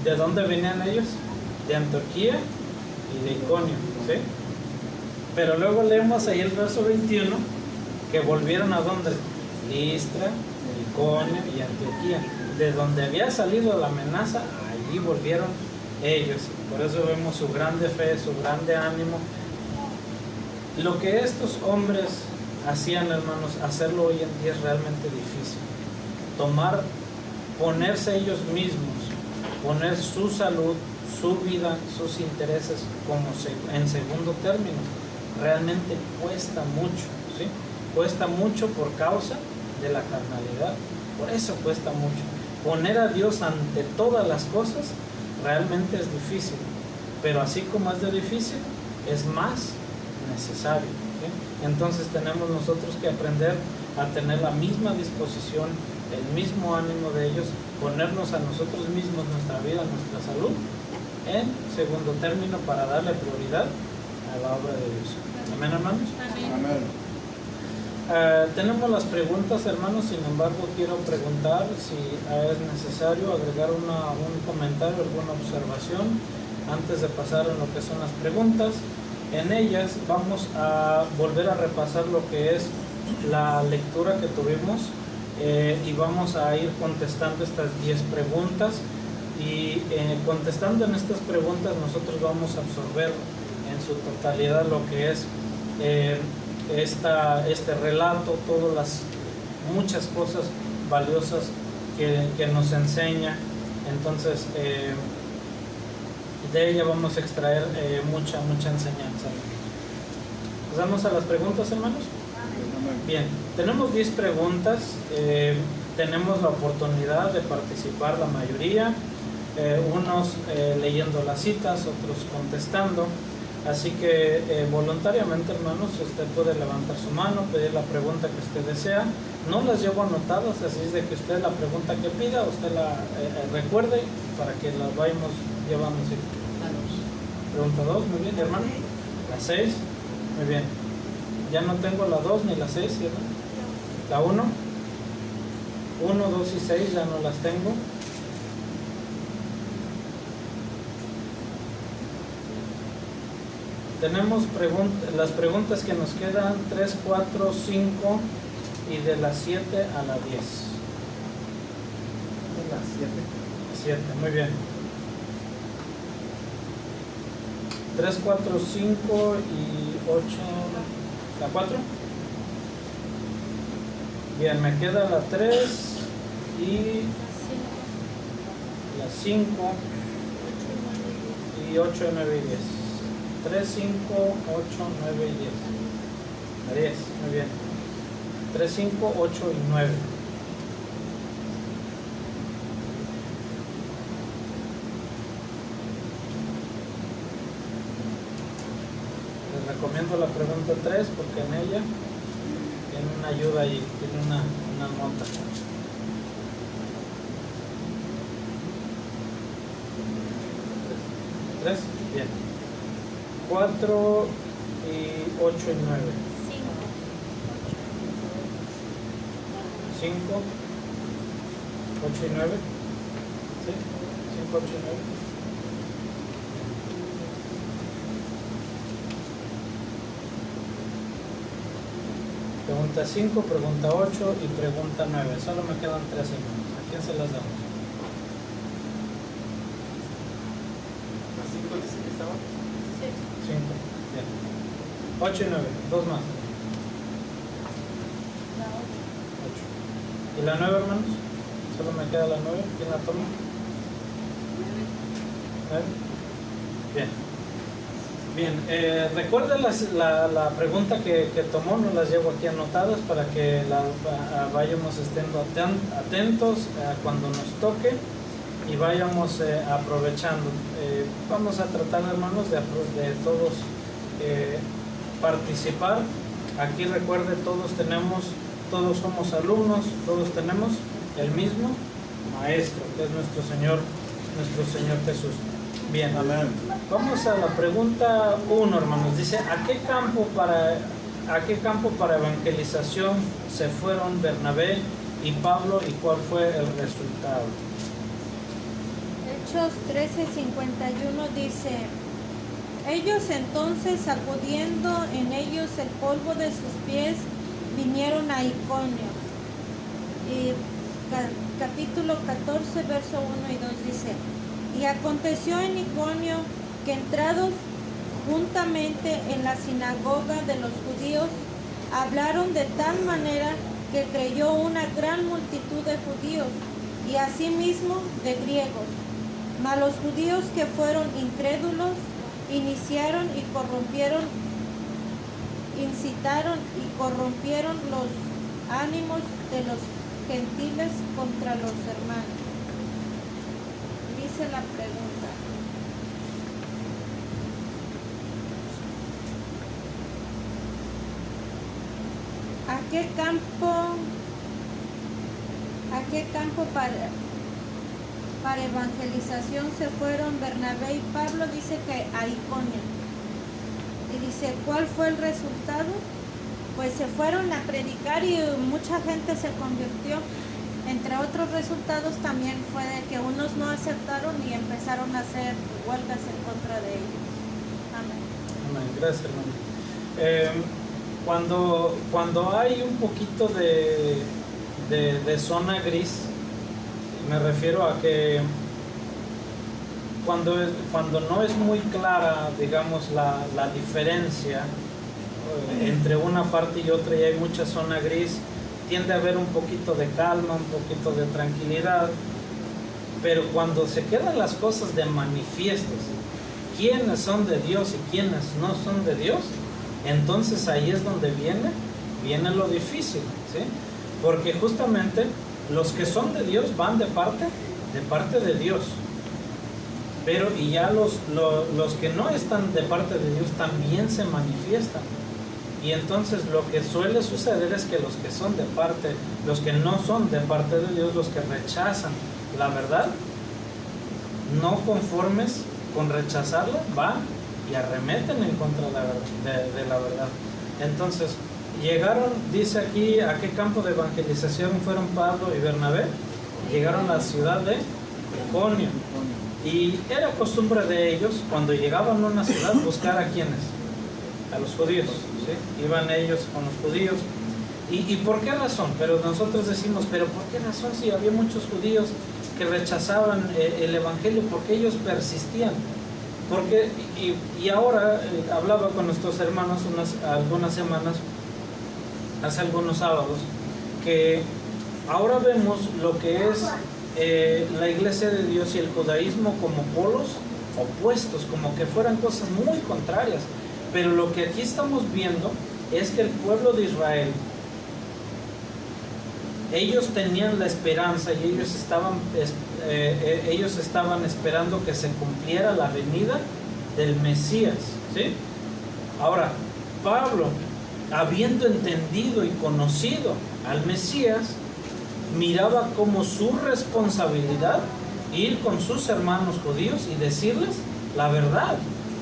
¿De dónde venían ellos? De Antioquía y de Iconio, ¿sí? Pero luego leemos ahí el verso 21 que volvieron a dónde? Listra, Iconio y Antioquía. De donde había salido la amenaza, allí volvieron ellos. Por eso vemos su grande fe, su grande ánimo. Lo que estos hombres hacían, hermanos, hacerlo hoy en día es realmente difícil. Ponerse ellos mismos, poner su salud, su vida, sus intereses en segundo término, realmente cuesta mucho, ¿sí? Cuesta mucho por causa de la carnalidad. Por eso cuesta mucho. Poner a Dios ante todas las cosas realmente es difícil, pero así como es de difícil, es más necesario, ¿sí? Entonces tenemos nosotros que aprender a tener la misma disposición, el mismo ánimo de ellos, ponernos a nosotros mismos, nuestra vida, nuestra salud en segundo término para darle prioridad a la obra de Dios. Amén, hermanos. Amén. Tenemos las preguntas, hermanos. Sin embargo, quiero preguntar si es necesario agregar un comentario, alguna observación antes de pasar en lo que son las preguntas. En ellas vamos a volver a repasar lo que es la lectura que tuvimos y vamos a ir contestando estas 10 preguntas, y contestando en estas preguntas nosotros vamos a absorber en su totalidad lo que es este relato, todas las muchas cosas valiosas que nos enseña. Entonces de ella vamos a extraer mucha enseñanza. ¿Pasamos a las preguntas, hermanos? Bien, tenemos 10 preguntas. Tenemos la oportunidad de participar la mayoría, unos leyendo las citas, otros contestando. Así que voluntariamente, hermanos, usted puede levantar su mano, pedir la pregunta que usted desea. No las llevo anotadas, así es de que usted la pregunta que pida, usted la recuerde para que las vayamos llevando. ¿Sí? Pregunta 2, muy bien, hermano. La 6, muy bien. Ya no tengo la 2 ni la 6, ¿cierto? La 1, 2 y 6 ya no las tengo. Tenemos las preguntas que nos quedan 3, 4, 5 y de las 7 a la 10. De las 7. 7, muy bien. 3, 4, 5 y 8, la 4. Bien, me queda la 3 y la 5 y 8, 9 y 10. 3, 5, 8, 9 y 10. La 10, muy bien. 3, 5, 8 y 9. Les recomiendo la pregunta 3 porque en ella tiene una ayuda y tiene una nota. 3, bien. 4 y 8 y 9. 5, 8 y 9. ¿Sí? 5, 8 y 9. Pregunta 5, pregunta 8 y pregunta 9. Solo me quedan 3 hermanos. ¿A quién se las damos? ¿Las 5 dice que estaba? 5. Bien. 8 y 9, dos más. La 8. ¿Y la 9, hermanos? Solo me queda la 9. ¿Quién la toma? 9. Bien. Bien, recuerden la pregunta que tomó, no las llevo aquí anotadas para que vayamos estando atentos cuando nos toque y vayamos aprovechando. Vamos a tratar, hermanos, de todos participar. Aquí recuerde, todos somos alumnos, todos tenemos el mismo maestro, que es nuestro Señor Jesús. Bien, Amén. Vamos a la pregunta 1, hermanos. Dice, ¿a qué campo para evangelización se fueron Bernabé y Pablo y cuál fue el resultado? Hechos 13:51 dice: ellos entonces, sacudiendo en ellos el polvo de sus pies, vinieron a Iconio. Y capítulo 14, verso 1 y 2 dice: y aconteció en Iconio que entrados juntamente en la sinagoga de los judíos, hablaron de tal manera que creyó una gran multitud de judíos y asimismo de griegos. Mas los judíos que fueron incrédulos incitaron y corrompieron los ánimos de los gentiles contra los hermanos. Dice la pregunta: ¿a qué campo para evangelización se fueron Bernabé y Pablo? Dice que a Iconio. Y dice, ¿cuál fue el resultado? Pues se fueron a predicar y mucha gente se convirtió. Entre otros resultados también fue de que unos no aceptaron y empezaron a hacer huelgas en contra de ellos. Amén. Amén. Gracias, hermano. Cuando hay un poquito de zona gris, me refiero a que cuando no es muy clara, digamos, la diferencia entre una parte y otra y hay mucha zona gris, tiende a haber un poquito de calma, un poquito de tranquilidad, pero cuando se quedan las cosas de manifiestos, quiénes son de Dios y quiénes no son de Dios, entonces ahí es donde viene lo difícil, ¿sí? Porque justamente los que son de Dios van de parte de Dios, pero y ya los que no están de parte de Dios también se manifiestan. Y entonces lo que suele suceder es que los que no son de parte de Dios, los que rechazan la verdad, no conformes con rechazarla, van y arremeten en contra de la verdad. Entonces, llegaron, dice aquí, ¿a qué campo de evangelización fueron Pablo y Bernabé? Llegaron a la ciudad de Iconio. Y era costumbre de ellos, cuando llegaban a una ciudad, buscar a quienes, a los judíos, ¿sí? Iban ellos con los judíos. ¿Y por qué razón? Pero nosotros decimos, ¿pero por qué razón si había muchos judíos que rechazaban el evangelio? Porque ellos persistían. Porque, y ahora hablaba con nuestros hermanos algunas semanas, hace algunos sábados, que ahora vemos lo que es la iglesia de Dios y el judaísmo como polos opuestos, como que fueran cosas muy contrarias. Pero lo que aquí estamos viendo es que el pueblo de Israel, ellos tenían la esperanza y ellos estaban esperando que se cumpliera la venida del Mesías, ¿sí? Ahora, Pablo, habiendo entendido y conocido al Mesías, miraba como su responsabilidad ir con sus hermanos judíos y decirles la verdad,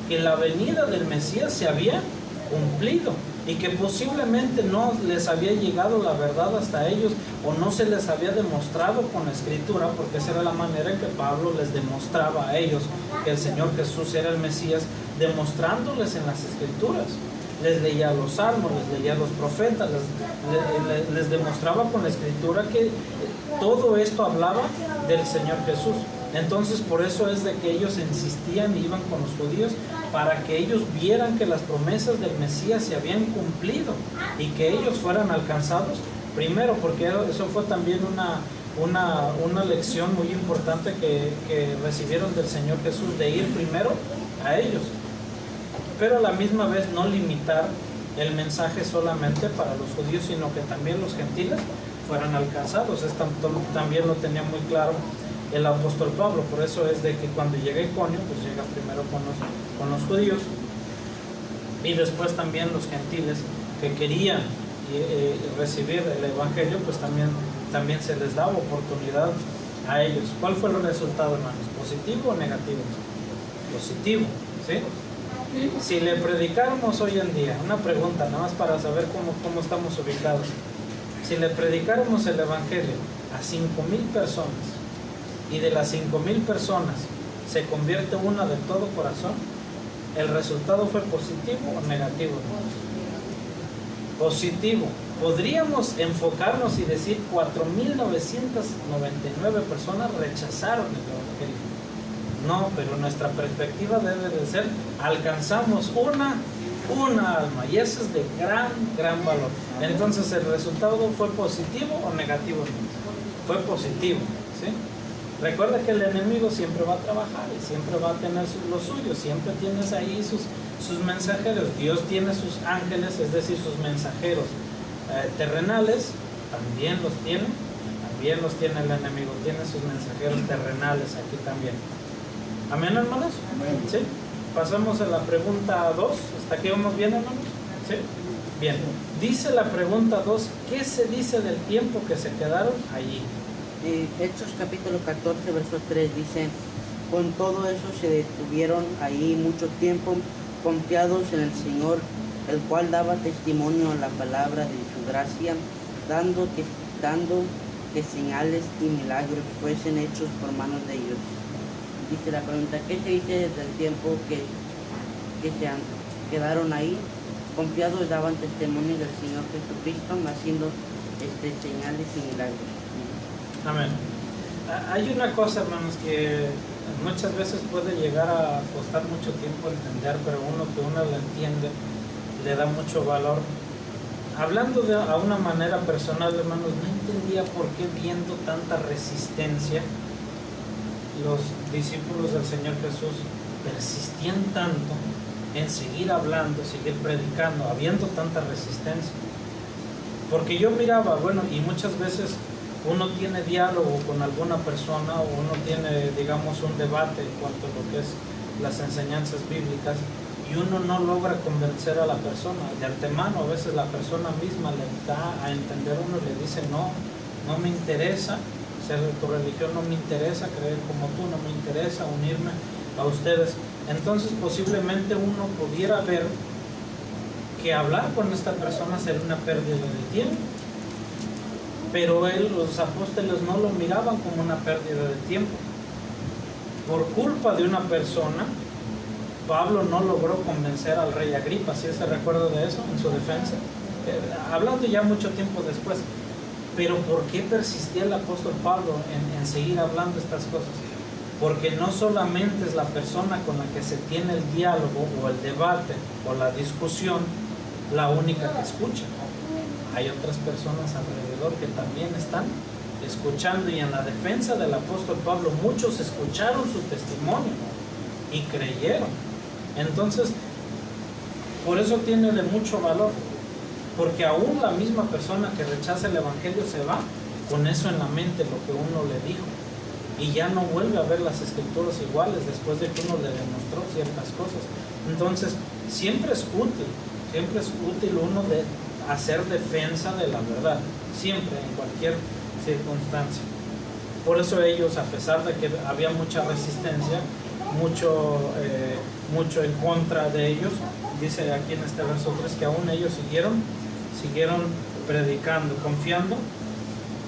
que la venida del Mesías se había cumplido y que posiblemente no les había llegado la verdad hasta ellos o no se les había demostrado con la escritura, porque esa era la manera en que Pablo les demostraba a ellos que el Señor Jesús era el Mesías, demostrándoles en las escrituras. Les leía los salmos, les leía los profetas, les demostraba con la escritura que todo esto hablaba del Señor Jesús. Entonces por eso es de que ellos insistían y iban con los judíos para que ellos vieran que las promesas del Mesías se habían cumplido y que ellos fueran alcanzados primero, porque eso fue también una lección muy importante que recibieron del Señor Jesús, de ir primero a ellos, pero a la misma vez no limitar el mensaje solamente para los judíos, sino que también los gentiles fueran alcanzados. Esto también lo tenía muy claro el apóstol Pablo. Por eso es de que cuando llega Iconio, pues llega primero con los judíos, y después también los gentiles que querían recibir el evangelio, pues también se les daba oportunidad a ellos. ¿Cuál fue el resultado, hermanos? ¿Positivo o negativo? Positivo, ¿sí? Si le predicáramos hoy en día, una pregunta nada más para saber cómo estamos ubicados, si le predicáramos el evangelio a 5,000 personas y de las 5,000 personas se convierte una de todo corazón, ¿el resultado fue positivo o negativo? Positivo. Podríamos enfocarnos y decir 4,999 personas rechazaron el evangelio. No, pero nuestra perspectiva debe de ser: alcanzamos una alma, y eso es de gran valor. Entonces, ¿el resultado fue positivo o negativo? Fue positivo, ¿sí? Recuerda que el enemigo siempre va a trabajar y siempre va a tener lo suyo, siempre tienes ahí sus mensajeros. Dios tiene sus ángeles, es decir, sus mensajeros terrenales, también los tiene el enemigo, tiene sus mensajeros terrenales aquí también. ¿Amén, hermanos? Amén. ¿Sí? Pasamos a la pregunta 2. ¿Hasta aquí vamos bien, hermanos? ¿Sí? Bien. Dice la pregunta 2, ¿qué se dice del tiempo que se quedaron allí? Hechos capítulo 14, verso 3 dice: con todo eso se detuvieron ahí mucho tiempo, confiados en el Señor, el cual daba testimonio a la palabra de su gracia, dando que señales y milagros fuesen hechos por manos de ellos. Dice la pregunta: ¿qué se dice del tiempo que se quedaron ahí? Confiados daban testimonio del Señor Jesucristo, haciendo señales y milagros. Amén. Hay una cosa, hermanos, que muchas veces puede llegar a costar mucho tiempo entender, pero uno lo entiende, le da mucho valor. Hablando a una manera personal, hermanos, no entendía por qué, viendo tanta resistencia, los discípulos del Señor Jesús persistían tanto en seguir hablando, seguir predicando, habiendo tanta resistencia. Porque yo miraba, bueno, y muchas veces uno tiene diálogo con alguna persona, o uno tiene, digamos, un debate en cuanto a lo que es las enseñanzas bíblicas, y uno no logra convencer a la persona. De antemano, a veces la persona misma le da a entender, uno le dice: no me interesa ser de tu religión, no me interesa creer como tú, no me interesa unirme a ustedes. Entonces posiblemente uno pudiera ver que hablar con esta persona sería una pérdida de tiempo, pero los apóstoles no lo miraban como una pérdida de tiempo. Por culpa de una persona, Pablo no logró convencer al rey Agripa. ¿Sí se recuerda de eso en su defensa? Hablando ya mucho tiempo después. Pero ¿por qué persistía el apóstol Pablo en seguir hablando estas cosas? Porque no solamente es la persona con la que se tiene el diálogo o el debate o la discusión la única que escucha. Hay otras personas alrededor que también están escuchando, y en la defensa del apóstol Pablo muchos escucharon su testimonio y creyeron. Entonces, por eso tiene de mucho valor, porque aún la misma persona que rechaza el evangelio se va con eso en la mente, lo que uno le dijo, y ya no vuelve a ver las escrituras iguales después de que uno le demostró ciertas cosas. Entonces siempre es útil uno de hacer defensa de la verdad, siempre, en cualquier circunstancia. Por eso ellos, a pesar de que había mucha resistencia, mucho en contra de ellos, dice aquí en este verso 3 que aún ellos siguieron predicando, confiando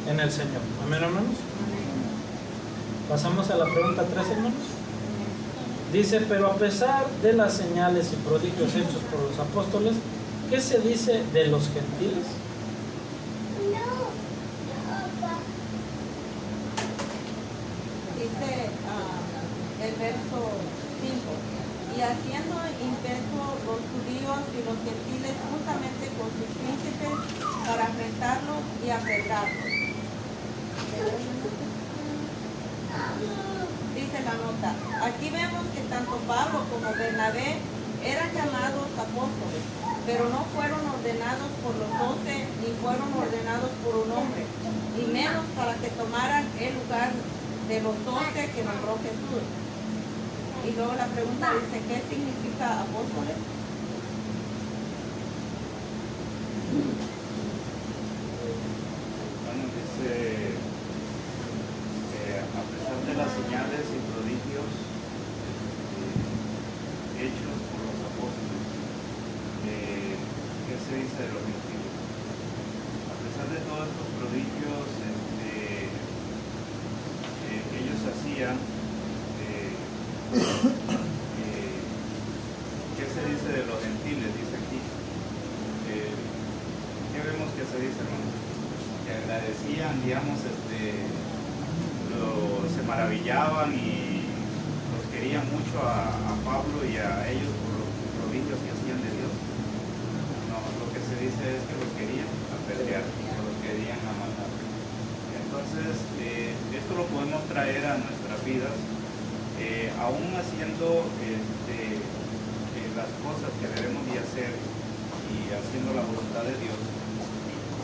en el Señor. Amén, hermanos. Pasamos a la pregunta 3, hermanos. Dice: pero a pesar de las señales y prodigios hechos por los apóstoles, ¿qué se dice de los gentiles? Dice el verso 5. Y haciendo impeto los judíos y los gentiles juntamente con sus príncipes para enfrentarlos y apedrearlos. Dice la nota, aquí vemos que tanto Pablo como Bernabé eran llamados apóstoles, pero no fueron ordenados por los 12, ni fueron ordenados por un hombre, y menos para que tomaran el lugar de los 12 que nombró Jesús. Y luego la pregunta dice, ¿qué significa apóstoles? Bueno, dice, a pesar de las señales y prodigios hechos por los apóstoles, ¿qué se dice de los gentiles? A pesar de todos estos prodigios que ellos hacían, ¿qué se dice de los gentiles? Dice aquí. ¿Qué vemos que se dice, hermano? Que agradecían, digamos, se maravillaban y los querían mucho a Pablo y a ellos por los prodigios que hacían de Dios. No, lo que se dice es que los querían apedrear, que los querían matar. Entonces, esto lo podemos traer a nuestras vidas, aún haciendo las cosas que debemos de hacer y haciendo la voluntad de Dios.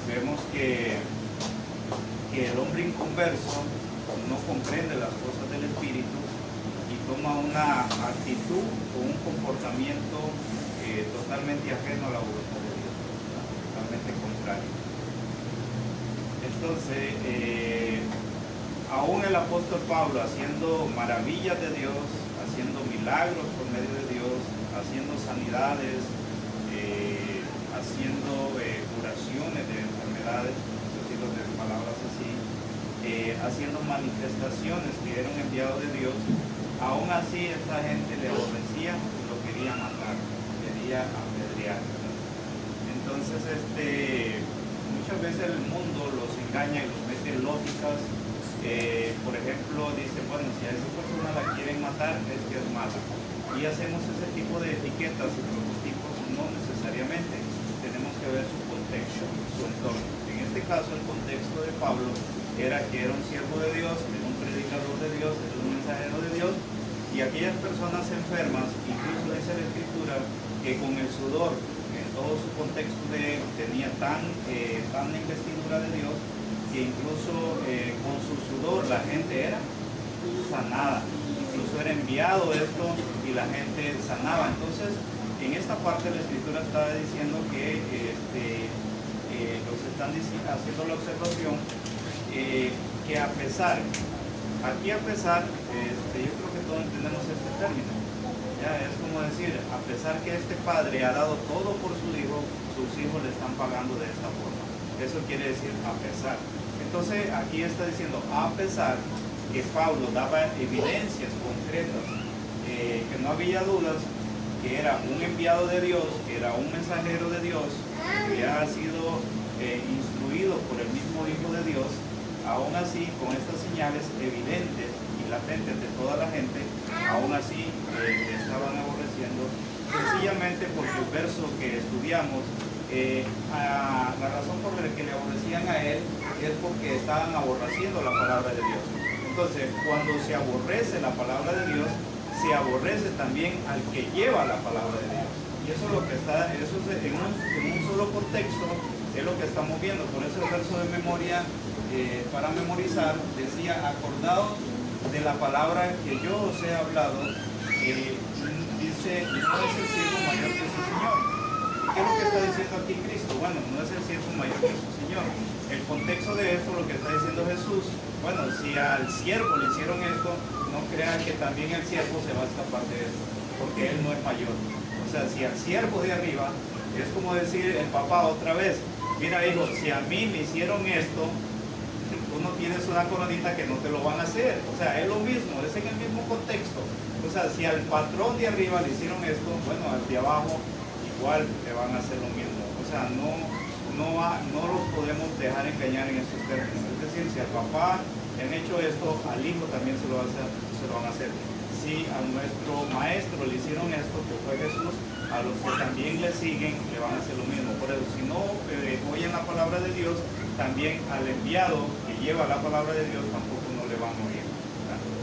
Vemos que el hombre inconverso no comprende las cosas del Espíritu y toma una actitud o un comportamiento totalmente ajeno a la voluntad de Dios, totalmente contrario. Entonces, aún el apóstol Pablo haciendo maravillas de Dios, haciendo milagros por medio de Dios, haciendo sanidades, haciendo curaciones de enfermedades, decirlo de palabras así, haciendo manifestaciones que era un enviado de Dios, aún así esta gente le aborrecía y lo quería matar, quería apedrear. Entonces, muchas veces el mundo los engaña y los mete en lógicas. Por ejemplo, dice, bueno, si a esa persona la quieren matar, es que es mala. Y hacemos ese tipo de etiquetas y prototipos, no necesariamente. Tenemos que ver su contexto, su entorno. En este caso, el contexto de Pablo era que era un siervo de Dios, era un predicador de Dios, era un mensajero de Dios, y aquellas personas enfermas, incluso dice la Escritura, que con el sudor, en todo su contexto de él, tenía tan investidura de Dios, que incluso con su sudor la gente era sanada, incluso era enviado esto y la gente sanaba. Entonces, en esta parte la Escritura está diciendo que los están haciendo la observación que a pesar, yo creo que todos entendemos este término. Ya es como decir, a pesar que este padre ha dado todo por su hijo, sus hijos le están pagando de esta forma. Eso quiere decir a pesar. Entonces aquí está diciendo, a pesar que Pablo daba evidencias concretas, que no había dudas, que era un enviado de Dios, que era un mensajero de Dios, que había sido instruido por el mismo Hijo de Dios, aún así con estas señales evidentes y latentes de toda la gente, aún así le estaban aborreciendo, sencillamente porque el verso que estudiamos, la razón por la que le aborrecían a él es porque estaban aborreciendo la palabra de Dios. Entonces, cuando se aborrece la palabra de Dios, se aborrece también al que lleva la palabra de Dios. Y eso es lo que está, eso es en un solo contexto, es lo que estamos viendo. Por eso el verso de memoria, para memorizar, decía, acordaos de la palabra que yo os he hablado, dice, no es el siervo mayor que su Señor. ¿Qué es lo que está diciendo aquí Cristo? Bueno, no es el siervo mayor que su Señor. El contexto de esto, lo que está diciendo Jesús, bueno, si al siervo le hicieron esto, no crean que también el siervo se va a escapar de esto, porque él no es mayor. O sea, si al siervo de arriba, es como decir el papá otra vez, mira hijo, si a mí me hicieron esto, tú no tienes una coronita que no te lo van a hacer. O sea, es lo mismo, es en el mismo contexto. O sea, si al patrón de arriba le hicieron esto, bueno, al de abajo igual le van a hacer lo mismo. O sea, no los podemos dejar engañar en estos términos. Es decir, si al papá le han hecho esto, al hijo también se lo van a hacer. si a nuestro maestro le hicieron esto, que fue Jesús, a los que también le siguen le van a hacer lo mismo. Por eso, si no oyen la palabra de Dios, también al enviado que lleva la palabra de Dios tampoco no le van a oír.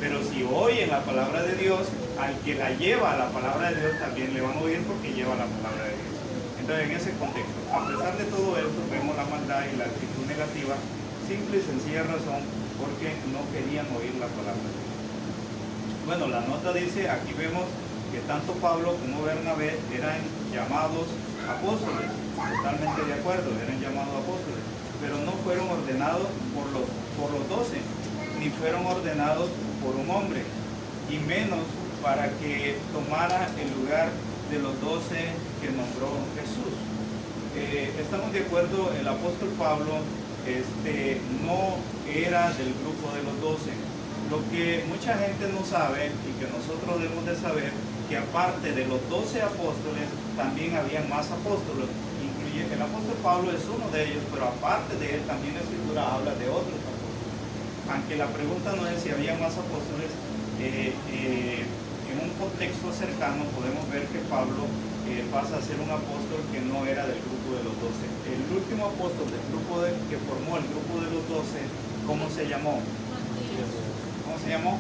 Pero si oyen la palabra de Dios, al que la lleva la palabra de Dios también le van a oír porque lleva la palabra de Dios. Entonces, en ese contexto, a pesar de todo esto, vemos la maldad y la actitud negativa, simple y sencilla razón, porque no querían oír la palabra de Dios. Bueno, la nota dice, aquí vemos que tanto Pablo como Bernabé eran llamados apóstoles, totalmente de acuerdo, eran llamados apóstoles, pero no fueron ordenados por los 12, ni fueron ordenados por un hombre, y menos para que tomara el lugar de los 12 que nombró Jesús. Estamos de acuerdo, el apóstol Pablo no era del grupo de los 12. Lo que mucha gente no sabe y que nosotros debemos de saber, que aparte de los 12 apóstoles, también habían más apóstoles. Incluye, el apóstol Pablo es uno de ellos, pero aparte de él también la escritura habla de otros apóstoles. Aunque la pregunta no es si había más apóstoles, en un contexto cercano podemos ver que Pablo pasa a ser un apóstol que no era del grupo de los 12. El último apóstol del grupo que formó el grupo de los 12, ¿cómo se llamó? ¿Cómo se llamó?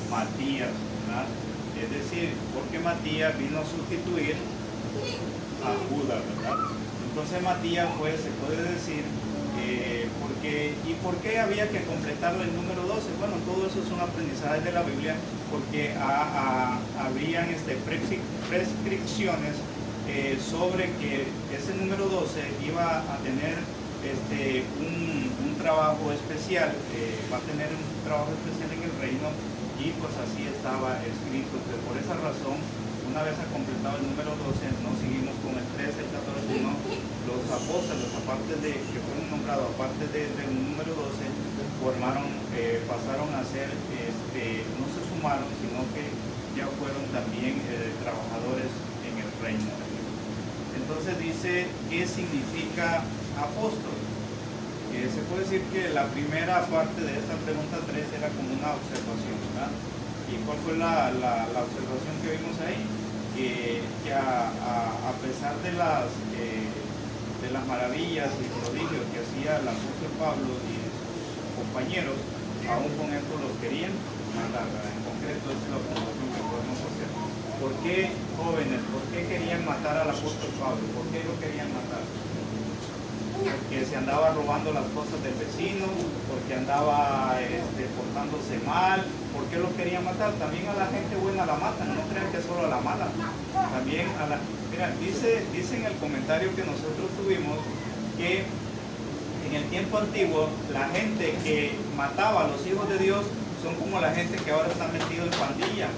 Matías, ¿verdad? Es decir, porque Matías vino a sustituir a Judas, ¿verdad? Entonces Matías fue, se puede decir, ¿y por qué había que completarlo el número 12? Bueno, todo eso es un aprendizaje de la Biblia, porque habrían prescripciones sobre que ese número 12 iba a tener un trabajo especial, va a tener un trabajo especial en el reino, y pues así estaba escrito. Entonces, por esa razón, una vez completado el número 12, no seguimos con el 13, el 14, sino los apóstoles, aparte de que fueron nombrados, aparte del número 12, pasaron a ser, no se sumaron, sino que ya fueron también trabajadores en el reino. Entonces dice, ¿qué significa apóstol? Se puede decir que la primera parte de esta pregunta 3 era como una observación, ¿verdad? ¿Y cuál fue la observación que vimos ahí? Que a pesar de las maravillas y prodigios que hacía el apóstol Pablo y sus compañeros, aún con esto los querían matar, ¿verdad? En concreto, esa es la observación que podemos hacer. ¿Por qué, jóvenes, por qué querían matar al apóstol Pablo? ¿Por qué lo querían matar? Porque se andaba robando las cosas del vecino, porque andaba portándose mal. ¿Por qué lo querían matar? También a la gente buena la matan, no crean que solo a la mala. También a la... Mira, dice en el comentario que nosotros tuvimos que en el tiempo antiguo la gente que mataba a los hijos de Dios son como la gente que ahora está metido en pandilla,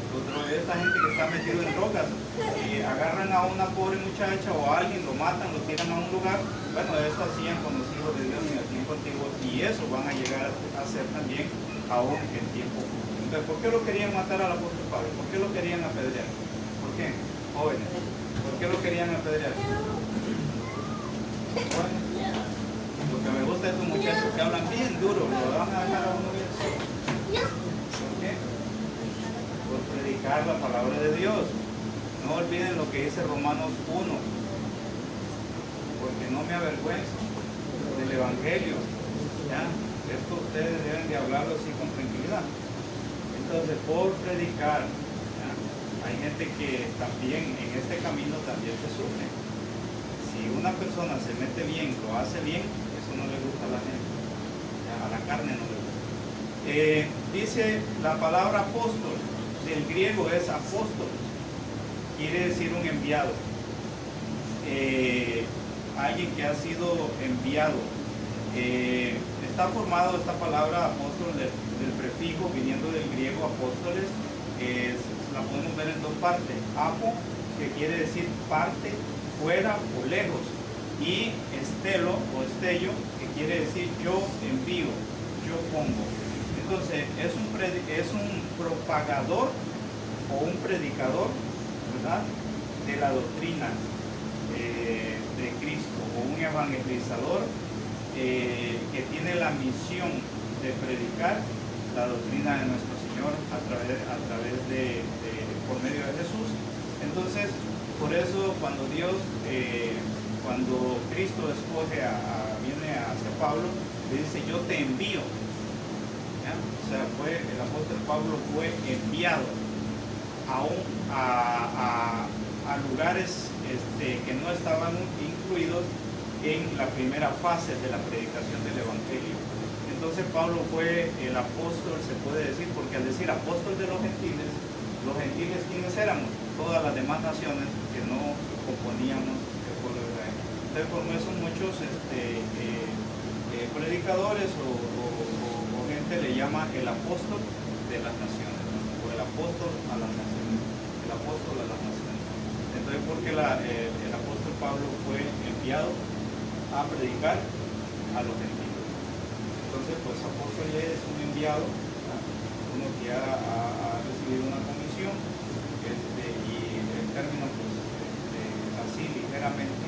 esta gente que está metido en drogas, agarran a una pobre muchacha o a alguien, lo matan, lo tiran a un lugar. Bueno, eso hacían con los hijos de Dios en el tiempo antiguo, y eso van a llegar a hacer también aún en tiempo futuro. Entonces, ¿por qué lo querían matar al apóstol Pablo? ¿Por qué lo querían apedrear? ¿Por qué? Jóvenes, ¿por qué lo querían apedrear? Bueno, lo que me gusta de estos muchachos que hablan bien duro, lo van a dejar a uno bien solo. ¿Por qué? Por predicar la palabra de Dios. No olviden lo que dice Romanos 1, porque no me avergüenzo del Evangelio. ¿Ya? Esto ustedes deben de hablarlo así con tranquilidad. Entonces, por predicar, ¿ya? Hay gente que también en este camino también se sufre. Si una persona se mete bien, lo hace bien, eso no le gusta a la gente. ¿Ya? A la carne no le gusta. Dice la palabra apóstol, del griego es apóstol, quiere decir un enviado, alguien que ha sido enviado. Está formado esta palabra apóstol del prefijo viniendo del griego apóstoles, la podemos ver en dos partes: apo, que quiere decir parte, fuera o lejos, y estelo o estello, que quiere decir yo envío, yo pongo. Entonces es un propagador o un predicador, ¿verdad?, de la doctrina de Cristo, o un evangelizador que tiene la misión de predicar la doctrina de nuestro Señor Señor por medio de Jesús. Entonces, por eso cuando Cristo viene hacia Pablo, le dice, yo te envío. ¿Ya? O sea, el apóstol Pablo fue enviado a lugares que no estaban incluidos en la primera fase de la predicación del Evangelio. Entonces Pablo fue el apóstol, se puede decir, porque al decir apóstol de los gentiles ¿quiénes éramos? Todas las demás naciones que no componíamos el pueblo de Israel. Entonces por eso muchos predicadores o gente le llama el apóstol de las naciones, ¿no? O el apóstol a las naciones, el apóstol a las naciones. Entonces porque el apóstol Pablo fue enviado a predicar a los gentiles. Entonces pues apóstol es un enviado, uno que ha recibido una comisión, y el término pues así ligeramente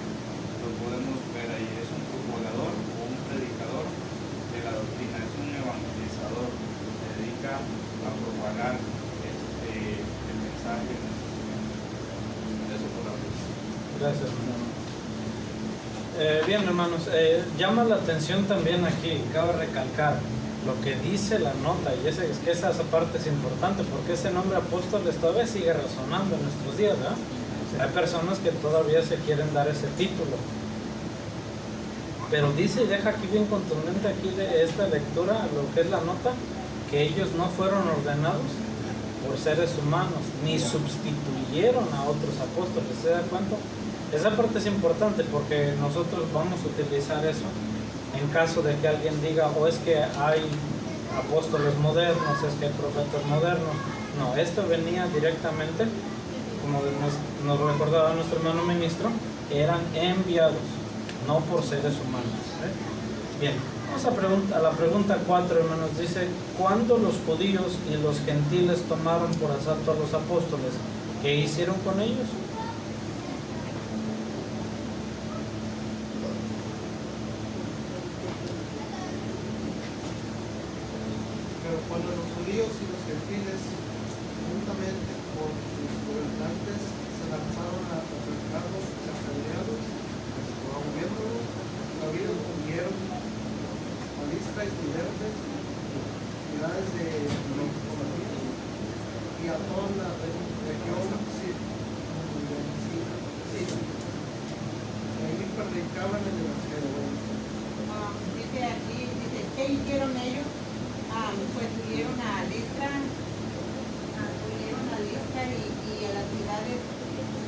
lo podemos ver ahí, es un propagador o un predicador de la doctrina, es un evangelizador, se dedica a propagar el mensaje. Eso por ahora. Gracias, hermano. Bien, hermanos, llama la atención también aquí, cabe recalcar lo que dice la nota, y es que esa parte es importante, porque ese nombre apóstol todavía sigue resonando en nuestros días, ¿verdad? Hay personas que todavía se quieren dar ese título, pero dice y deja aquí bien contundente aquí de esta lectura, lo que es la nota, que ellos no fueron ordenados por seres humanos, ni sustituyeron a otros apóstoles. ¿Se da cuenta? Esa parte es importante porque nosotros vamos a utilizar eso en caso de que alguien diga, o es que hay apóstoles modernos, es que hay profetas modernos. No, esto venía directamente, como nos recordaba nuestro hermano ministro, eran enviados, no por seres humanos. Bien, vamos a la pregunta 4, hermanos. Dice, ¿cuándo los judíos y los gentiles tomaron por asalto a los apóstoles? ¿Qué hicieron con ellos? Cuando los judíos y los gentiles, juntamente con sus gobernantes, se lanzaron a atacarlos, apedreados, promoviéndolos, la vida tuvieron a Listra, estudiantes, ciudades de los conocidos y a toda la región circunvecina. Ahí predicaban el Evangelio. Dice aquí, ¿qué hicieron ellos? Pues tuvieron a Listra y a las ciudades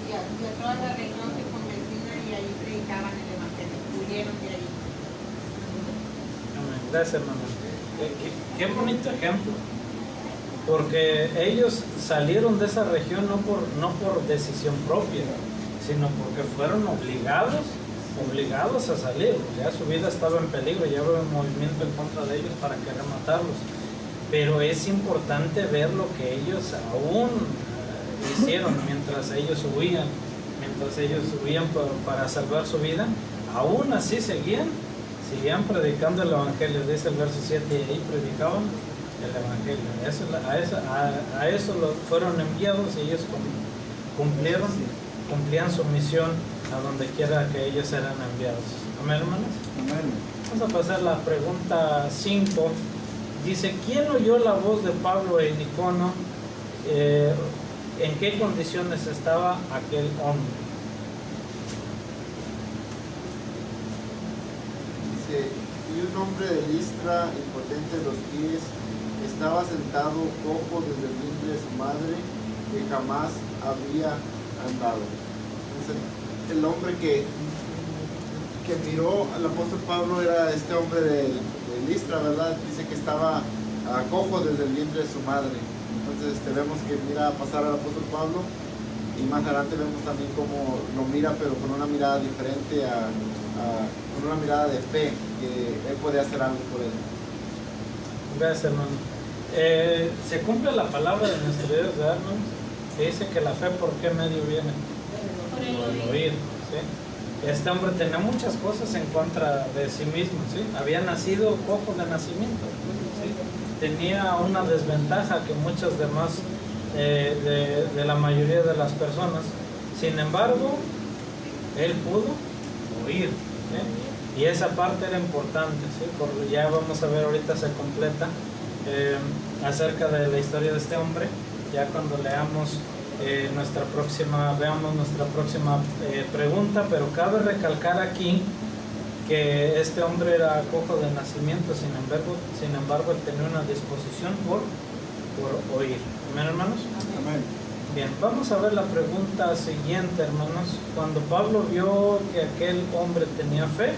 y a toda la región circunvecina, y ahí predicaban el Evangelio, huyeron de ahí. Gracias, hermano. Qué bonito ejemplo, porque ellos salieron de esa región no por decisión propia, sino porque fueron obligados a salir. Ya su vida estaba en peligro, ya había un movimiento en contra de ellos para querer matarlos. Pero es importante ver lo que ellos aún hicieron mientras ellos huían para salvar su vida. Aún así seguían predicando el Evangelio. Dice el verso 7, y ahí predicaban el Evangelio. A eso fueron enviados, y ellos cumplían su misión a donde quiera que ellos eran enviados. Amén, hermanos. Amén. Vamos a pasar a la pregunta 5. Dice, ¿quién oyó la voz de Pablo en Iconio? ¿En qué condiciones estaba aquel hombre? Dice, y un hombre de Listra, impotente de los pies, estaba sentado cojo desde el vientre de su madre, que jamás había andado. Entonces, el hombre que miró al apóstol Pablo era este hombre de Listra, ¿verdad? Dice que estaba cojo desde el vientre de su madre. Entonces vemos que mira pasar al apóstol Pablo, y más adelante vemos también cómo lo mira, pero con una mirada diferente, con una mirada de fe, que él puede hacer algo por él. Gracias, hermano. Se cumple la palabra de nuestro Dios, ¿verdad, hermano? Que dice que la fe, ¿por qué medio viene? Por el oír, ¿sí? Este hombre tenía muchas cosas en contra de sí mismo, ¿sí? Había nacido cojo de nacimiento, ¿sí? tenía una desventaja que muchas demás de la mayoría de las personas. Sin embargo, él pudo oír, ¿sí? Y esa parte era importante, ¿sí? Porque ya vamos a ver, ahorita se completa acerca de la historia de este hombre, ya cuando leamos veamos nuestra próxima pregunta, pero cabe recalcar aquí que este hombre era cojo de nacimiento, sin embargo él tenía una disposición por oír. ¿Amén, hermanos? Amén. Bien, vamos a ver la pregunta siguiente, hermanos. Cuando Pablo vio que aquel hombre tenía fe,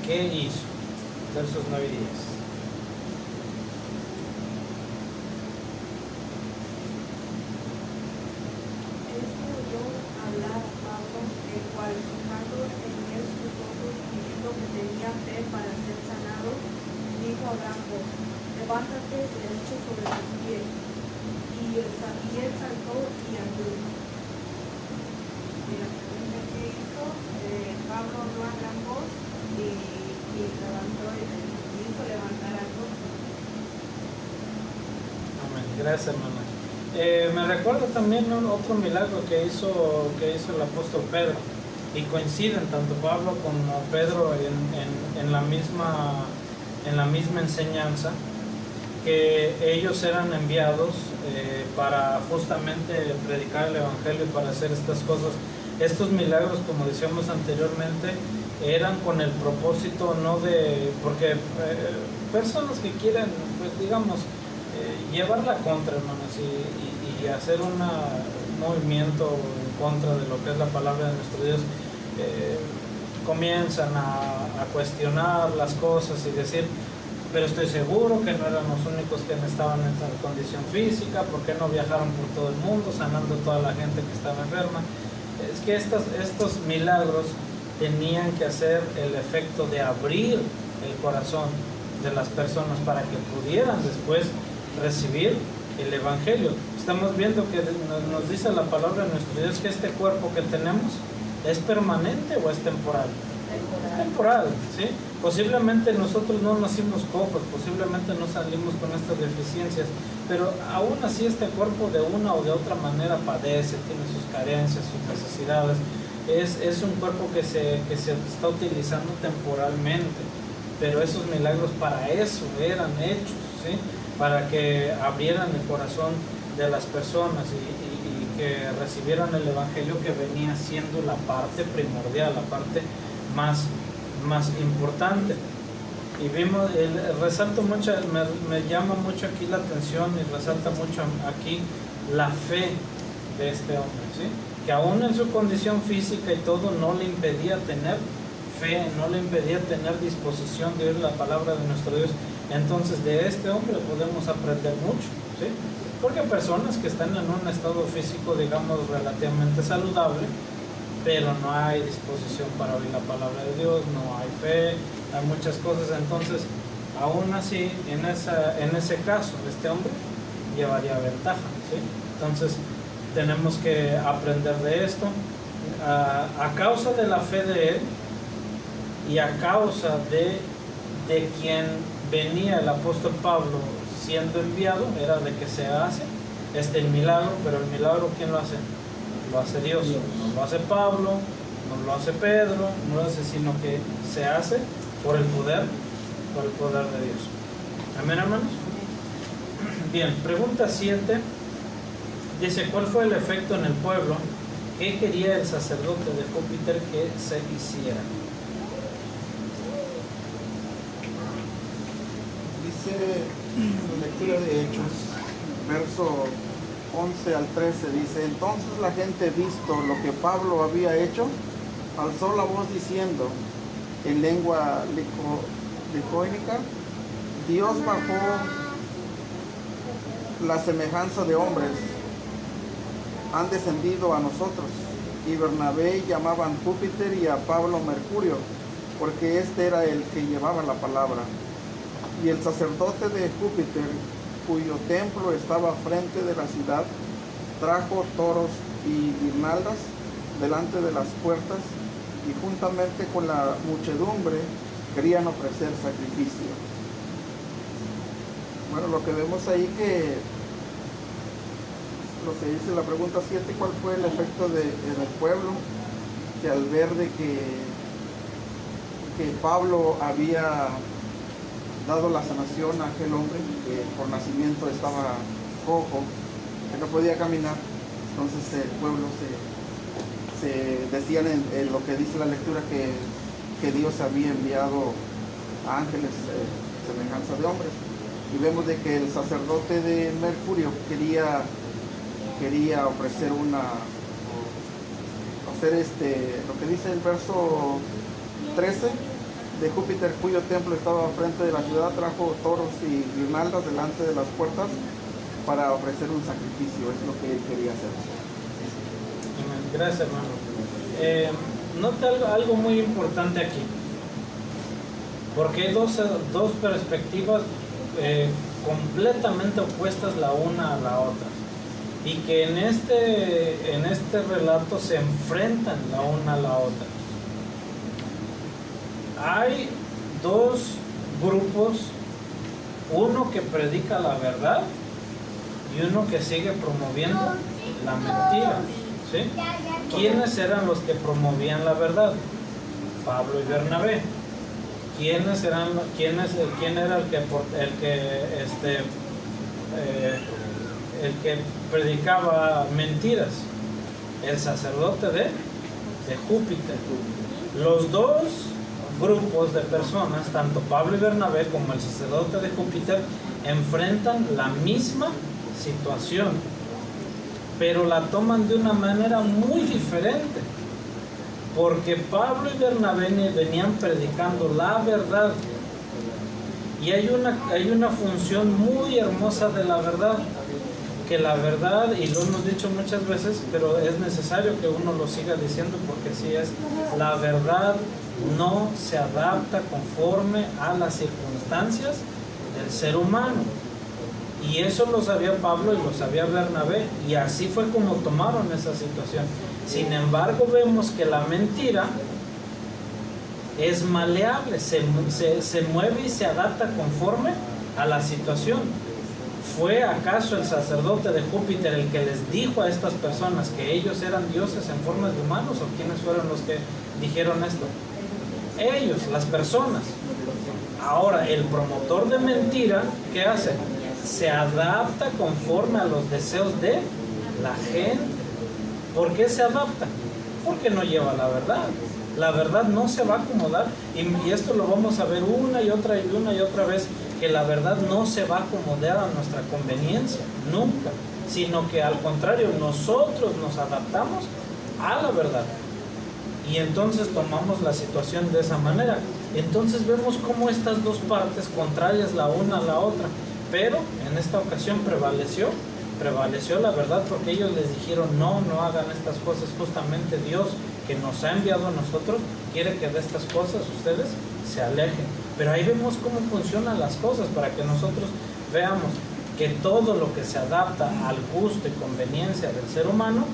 ¿qué hizo? Versos 9 y 10. Esto oyó hablar a Pablo, el cual, fijando en él sus ojos y viendo que tenía fe para ser sanado, dijo a gran voz: levántate derecho sobre tus pies. Y él saltó y andó. Y la pregunta que hizo, Pablo habló a gran voz y levantó y hizo levantar a todos. Amén. Gracias, hermana. Me recuerdo también otro milagro que hizo el apóstol Pedro, y coinciden tanto Pablo como Pedro en la misma enseñanza, que ellos eran enviados para justamente predicar el evangelio y para hacer estas cosas. Estos milagros, como decíamos anteriormente, eran con el propósito no de, porque personas que quieren, pues digamos, llevarla contra, hermanos, y hacer un movimiento en contra de lo que es la palabra de nuestro Dios, comienzan a cuestionar las cosas y decir: pero estoy seguro que no eran los únicos que estaban en esa condición física, ¿por qué no viajaron por todo el mundo sanando a toda la gente que estaba enferma? Es que estos milagros tenían que hacer el efecto de abrir el corazón de las personas para que pudieran después recibir el evangelio. Estamos viendo que nos dice la palabra de nuestro Dios que este cuerpo que tenemos ¿es permanente o es temporal? Temporal, ¿sí? Posiblemente nosotros no nacimos cojos, posiblemente no salimos con estas deficiencias, pero aún así este cuerpo de una o de otra manera padece, tiene sus carencias, sus necesidades. Es un cuerpo que se está utilizando temporalmente, pero esos milagros para eso eran hechos, ¿sí? Para que abrieran el corazón de las personas y que recibieran el evangelio, que venía siendo la parte primordial, la parte más importante. Y vimos, resalto mucho, me llama mucho aquí la atención y resalta mucho aquí la fe de este hombre, ¿sí? Que aún en su condición física y todo no le impedía tener fe, no le impedía tener disposición de oír la palabra de nuestro Dios. Entonces de este hombre podemos aprender mucho, ¿sí? Porque personas que están en un estado físico, digamos, relativamente saludable, pero no hay disposición para oír la palabra de Dios, no hay fe, hay muchas cosas. Entonces, aún así, en ese caso, este hombre llevaría ventaja, ¿sí? Entonces, tenemos que aprender de esto. A causa de la fe de él y a causa de quien venía el apóstol Pablo siendo enviado, era de que se hace este milagro. Pero el milagro, ¿quién lo hace? Lo hace Dios. No lo hace Pablo, no lo hace Pedro, no lo hace, sino que se hace por el poder de Dios. Amén, hermanos. Bien, pregunta 7 dice: ¿cuál fue el efecto en el pueblo? ¿Qué quería el sacerdote de Júpiter que se hiciera? Dice la lectura de Hechos, verso 11 al 13, dice: entonces la gente, visto lo que Pablo había hecho, alzó la voz diciendo en lengua licónica: Dios bajó la semejanza de hombres, han descendido a nosotros. Y Bernabé llamaban Júpiter y a Pablo Mercurio, porque este era el que llevaba la palabra. Y el sacerdote de Júpiter, cuyo templo estaba frente de la ciudad, trajo toros y guirnaldas delante de las puertas, y juntamente con la muchedumbre querían ofrecer sacrificio. Bueno, lo que vemos ahí que lo que dice la pregunta 7, ¿cuál fue el efecto en el pueblo? Que al ver de que Pablo había dado la sanación a aquel hombre que por nacimiento estaba cojo, que no podía caminar, entonces el pueblo se decían en lo que dice la lectura que Dios había enviado a ángeles semejanza de hombres. Y vemos de que el sacerdote de Mercurio quería ofrecer lo que dice el verso 13 de Júpiter, cuyo templo estaba frente de la ciudad, trajo toros y guirnaldas delante de las puertas para ofrecer un sacrificio. Es lo que él quería hacer. Gracias, hermano. Nota algo muy importante aquí, porque hay dos perspectivas completamente opuestas la una a la otra, y que en este relato se enfrentan la una a la otra. Hay dos grupos, uno que predica la verdad y uno que sigue promoviendo la mentira, ¿sí? ¿Quiénes eran los que promovían la verdad? Pablo y Bernabé. ¿Quién era el que predicaba mentiras? El sacerdote de Júpiter. Los dos grupos de personas, tanto Pablo y Bernabé como el sacerdote de Júpiter, enfrentan la misma situación, pero la toman de una manera muy diferente, porque Pablo y Bernabé venían predicando la verdad, y hay una función muy hermosa de la verdad, que la verdad, y lo hemos dicho muchas veces, pero es necesario que uno lo siga diciendo, porque así es, la verdad no se adapta conforme a las circunstancias del ser humano. Y eso lo sabía Pablo y lo sabía Bernabé, y así fue como tomaron esa situación. Sin embargo, vemos que la mentira es maleable, se mueve y se adapta conforme a la situación. ¿Fue acaso el sacerdote de Júpiter el que les dijo a estas personas que ellos eran dioses en forma de humanos, o quiénes fueron los que dijeron esto? Ellos, las personas. Ahora, el promotor de mentira, ¿qué hace? Se adapta conforme a los deseos de la gente. ¿Por qué se adapta? Porque no lleva la verdad. La verdad no se va a acomodar, y esto lo vamos a ver una y otra vez, que la verdad no se va a acomodar a nuestra conveniencia, nunca, sino que al contrario, nosotros nos adaptamos a la verdad, y entonces tomamos la situación de esa manera. Entonces vemos cómo estas dos partes contrarias la una a la otra, pero en esta ocasión prevaleció la verdad, porque ellos les dijeron no hagan estas cosas. Justamente Dios, que nos ha enviado a nosotros, quiere que de estas cosas ustedes se alejen. Pero ahí vemos cómo funcionan las cosas, para que nosotros veamos que todo lo que se adapta al gusto y conveniencia del ser humano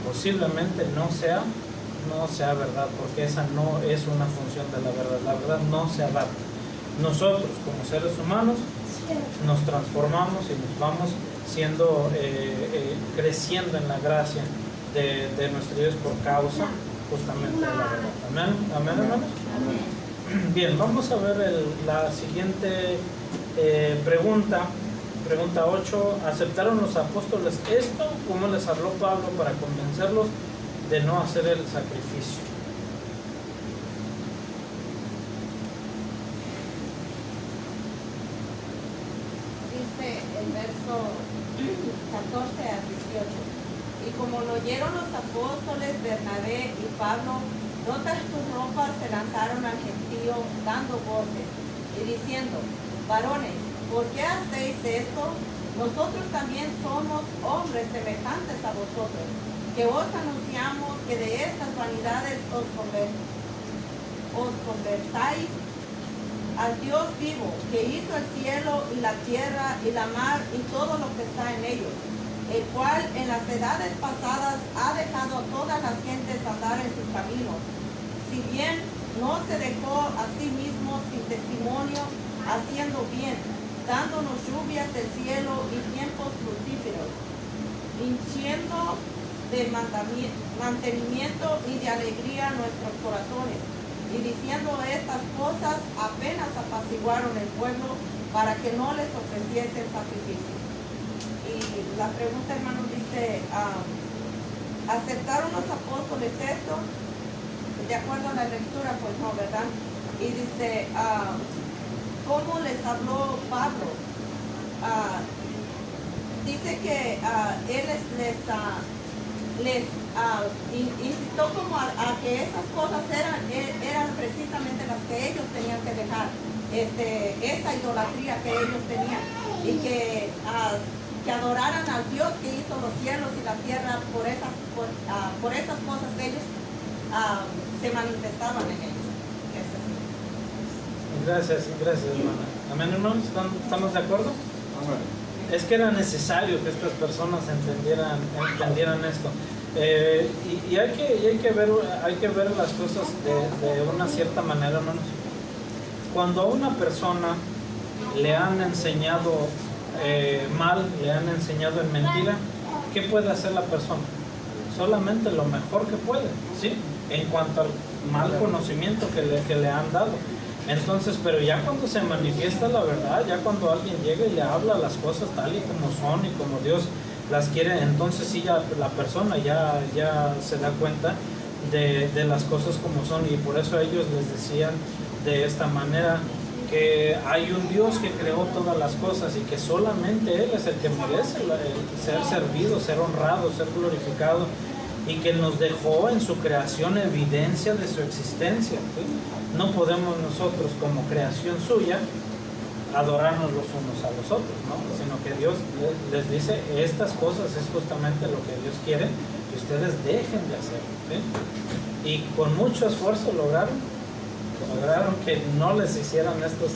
posiblemente no sea verdad, porque esa no es una función de la verdad. La verdad no se adapta. Nosotros como seres humanos nos transformamos y nos vamos siendo creciendo en la gracia de nuestro Dios por causa justamente de la verdad. Amén, amén, hermanos. Bien, vamos a ver la siguiente pregunta 8. ¿Aceptaron los apóstoles esto? ¿Cómo les habló Pablo para convencerlos de no hacer el sacrificio? El verso 14 a 18. Y como lo oyeron los apóstoles Bernabé y Pablo, rotas sus ropas, se lanzaron al gentío dando voces y diciendo: varones, ¿por qué hacéis esto? Nosotros también somos hombres semejantes a vosotros, que os anunciamos que de estas vanidades os convertáis al Dios vivo, que hizo el cielo y la tierra y la mar y todo lo que está en ellos, el cual en las edades pasadas ha dejado a todas las gentes andar en sus caminos, si bien no se dejó a sí mismo sin testimonio, haciendo bien, dándonos lluvias del cielo y tiempos fructíferos, hinchiendo de mantenimiento y de alegría nuestros corazones. Y diciendo estas cosas, apenas apaciguaron el pueblo para que no les ofreciesen sacrificio. Y la pregunta, hermano, dice, ¿aceptaron los apóstoles esto? De acuerdo a la lectura, pues no, ¿verdad? Y dice, ¿cómo les habló Pablo? Dice que él les incitó como a que esas cosas eran precisamente las que ellos tenían que dejar, esa idolatría que ellos tenían, y que adoraran al Dios que hizo los cielos y la tierra. Por esas cosas ellos se manifestaban en ellos. Gracias, hermana. Amén, hermanos, ¿estamos de acuerdo? Amén. Es que era necesario que estas personas entendieran esto. Y hay que ver las cosas de una cierta manera, hermanos. Cuando a una persona le han enseñado mal, le han enseñado en mentira, ¿qué puede hacer la persona? Solamente lo mejor que puede, ¿sí? En cuanto al mal conocimiento que le han dado. Entonces, pero ya cuando se manifiesta la verdad, ya cuando alguien llega y le habla las cosas tal y como son y como Dios las quiere, entonces sí, ya la persona ya se da cuenta de las cosas como son. Y por eso ellos les decían de esta manera que hay un Dios que creó todas las cosas y que solamente Él es el que merece ser servido, ser honrado, ser glorificado, y que nos dejó en su creación evidencia de su existencia, ¿sí? No podemos nosotros, como creación suya, adorarnos los unos a los otros, ¿no? Sino que Dios les dice, estas cosas es justamente lo que Dios quiere que ustedes dejen de hacer, ¿sí? Y con mucho esfuerzo lograron que no les hicieran estos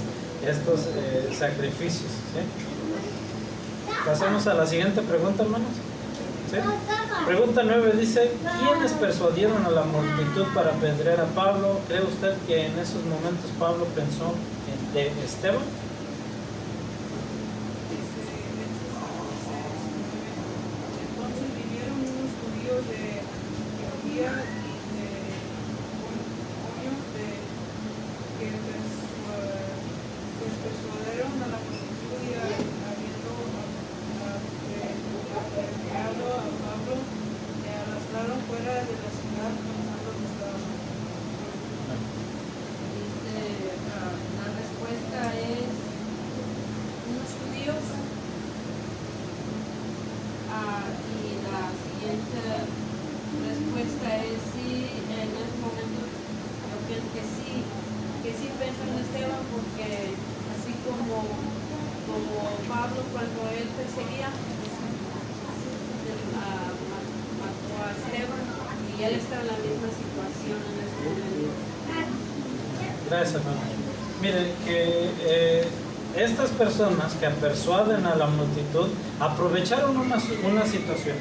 sacrificios, ¿sí? Pasemos a la siguiente pregunta, hermanos. ¿Sí? Pregunta 9 dice, ¿quiénes persuadieron a la multitud para apedrear a Pablo? ¿Cree usted que en esos momentos Pablo pensó de Esteban? Entonces vinieron unos judíos de Antioquía y de Iconio que persuadieron a la multitud, y habiendo apedreado a Pablo, le arrastraron fuera de la ciudad pensando que estaba mal. La respuesta es unos judíos. Y la siguiente respuesta es sí. En ese momento yo pienso que sí pensó en Esteban, porque así como Pablo, cuando él perseguía, mató a Esteban, y él está en la misma situación en ese momento. Gracias, hermano. Mire, que estas personas que persuaden a la multitud aprovecharon una situación.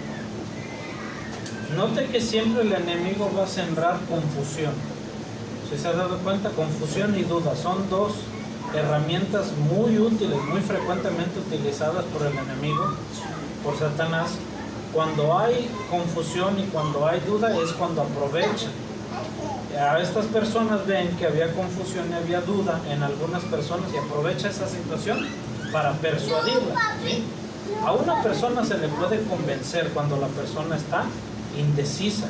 Note que siempre el enemigo va a sembrar confusión. Si se ha dado cuenta, confusión y duda son dos herramientas muy útiles, muy frecuentemente utilizadas por el enemigo, por Satanás. Cuando hay confusión y cuando hay duda es cuando aprovecha. A estas personas ven que había confusión y había duda en algunas personas y aprovecha esa situación para persuadirla, ¿sí? A una persona se le puede convencer cuando la persona está indecisa.